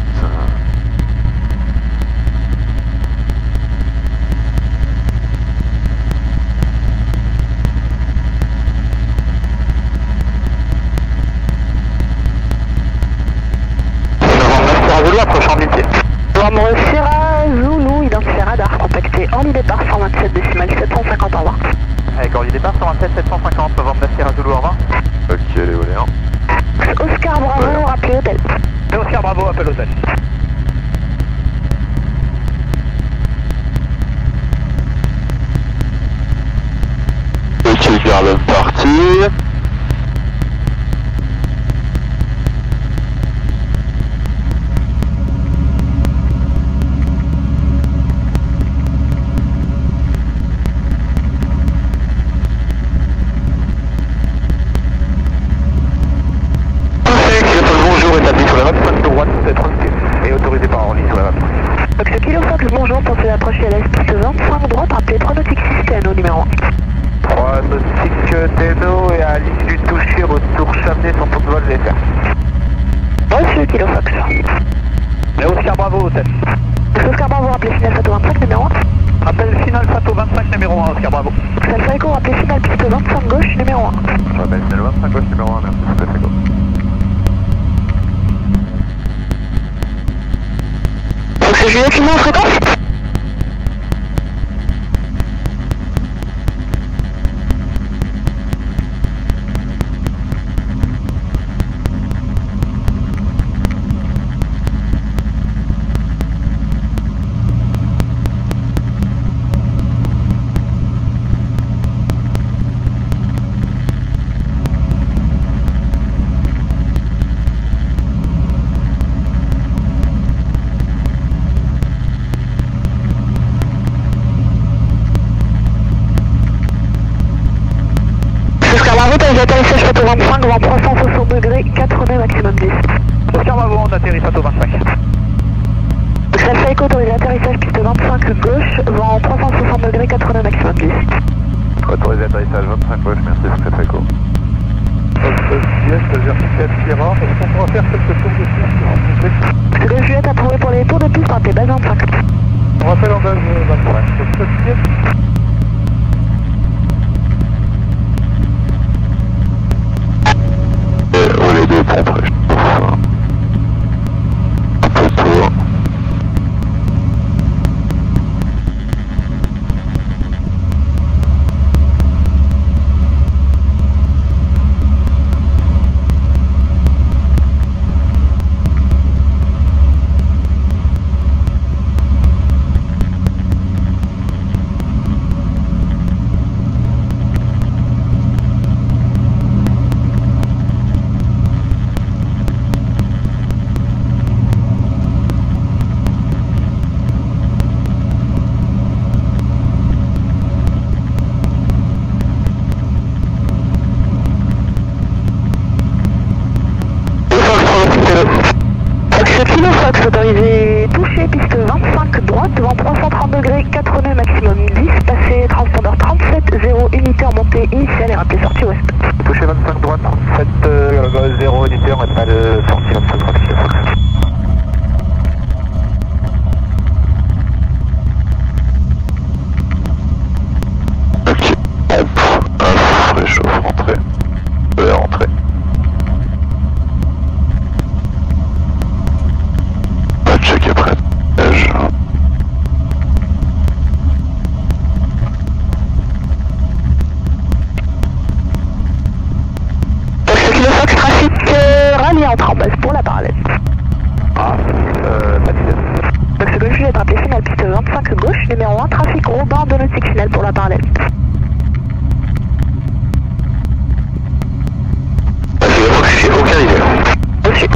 Approche en métier. Novembre Sierra Zulu, identifié radar, contacté Orly départ 127 décimales 750 en 20. Avec Orly départ 127 750, novembre Sierra Zulu en 20. Ok, les voléants. Oscar Bravo, rappelez hôtel. Et Oscar Bravo, appelle hôtel. Ok, Garland parti. Et autorisé par Orly sur la 25. Fox Kilo Fox, bonjour, pensez approcher à l'est piste 25 droite, rappelez Pronostic System au numéro 1. Pronostic Deno et à l'issue du toucher, retour Chamenet sans ton de vol VFR. Reçu Kilo Fox. Et Oscar Bravo, hôtel. Oscar Bravo, rappelez finale Fato 25 numéro 1. Appel final Fato 25 numéro 1, Oscar Bravo. Fox Alpha Echo, rappelez finale piste 25 gauche numéro 1. On rappelle le 25 gauche numéro 1, merci Alpha Echo. Fox Juliette Lima en fréquence. Atterrissage Fato 25, vent 360 degrés, 4 nœuds maximum 10. Oscar Bravo, on atterrit Fato 25. Fox Alpha Echo, autorisé atterrissage piste 25 gauche, vent 360 degrés, 4 nœuds maximum 10. Autorisé atterrissage 25 gauche, merci Alpha Echo. Juliette, vertical Sierra, est-ce qu'on pourra faire quelques tours de piste? Fox Juliette approuvé pour les tours de piste, rappelez base 25. On rappelle en base 25. Fox Juliette. Les deux pompes, je pense. Un peu de tour. Fox autorisé toucher piste 25 droite, vent 330 degrés, 4 nœuds maximum 10, passé transpondeur 37, 0 unité en montée initiale et rappelé sortie ouest. Touché 25 droite, 37, 0 unité, on n'a pas de sortie 25 droite. Ok, hop, réchauffe, rentrée. Golf pour la parallèle. Ah, Fox Golf Juliette, rappelez final piste 25 gauche, numéro 1, trafic Robin de nautique final pour la parallèle. j'ai aucun idée. Reçu.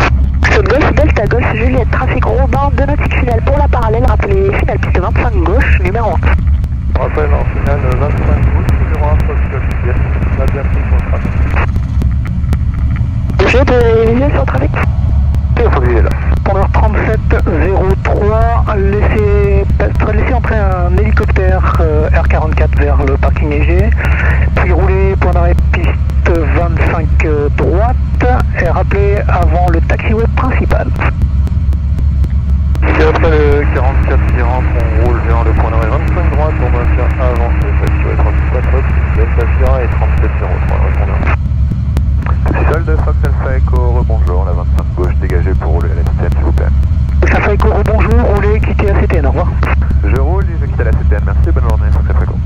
Fox Golf Delta Golf Juliette, trafic Robin de nautique final pour la parallèle, rappelez final piste 25 gauche, numéro 1. Rappel en finale 25 gauche, numéro 1 Fox Golf Juliette. On a bien pris pour le trafic. Juliette, visuel sur le trafic. Il faut que j'y aille là. Pendant 3703, laissez entrer un hélicoptère R44 vers le parking EG, puis rouler point d'arrêt piste 25 droite et rappelez avant le taxiway principal. Et après le 44 qui rentre, on roule vers le point d'arrêt 25 droite, on va faire avancer le taxiway principal, Fox Delta Sierra et 3703 répondeur. Sol de Fox Alpha Echo, rebonjour, la 25 gauche dégagée pour rouler à la CTN s'il vous plaît. Fox Alpha Echo, rebonjour, roulez, quittez ACTN, au revoir. Je roule, je quitte à la CTN, merci, bonne journée, Fox Alpha Echo.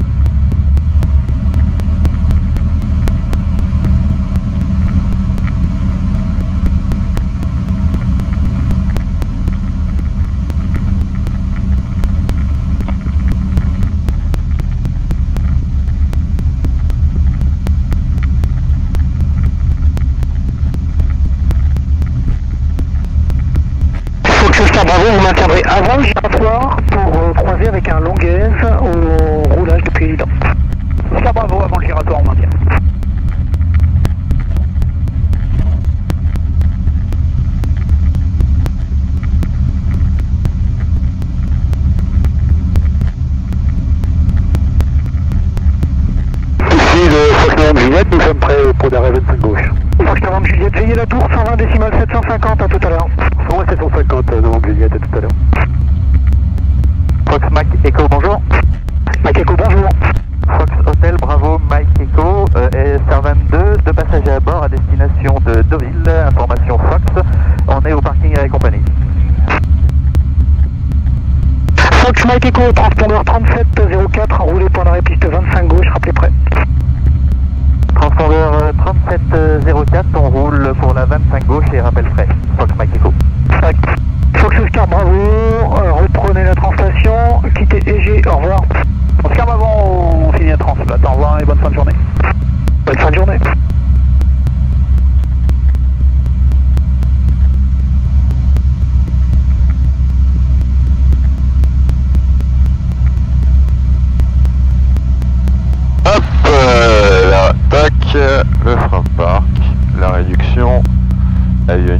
Bravo, vous maintiendrez avant le giratoire pour croiser avec un longuaise au roulage depuis évident. Oscar Bravo, avant le giratoire, on maintient. Ici le Fox Novembre Juliette, nous sommes prêts pour d'arrêt 25 gauche. Fox Novembre Juliette, veillez la tour, 120 décimales 750, à tout à l'heure. 750, Novembre Juliette, à tout à l'heure. Fox Mac Echo, bonjour. Mac Echo, bonjour. Fox Hotel, Bravo, Mike Echo, SR22, deux passagers à bord à destination de Deauville, information Fox, on est au parking et compagnie. Fox Mike Echo, transpondeur 3704, roulé point d'arrêt piste 25 gauche, rappelez prêt. Transpondeur 3704, on roule pour la 25 gauche et rappel frais. Fox Mike Echo. Fox Oscar Bravo, reprenez la translation, quittez EG, au revoir. Oscar Bravo, on finit la trans, au revoir et bonne fin de journée. Bonne fin de journée. Hop, là, tac, le frein de parc, la réduction, avionique.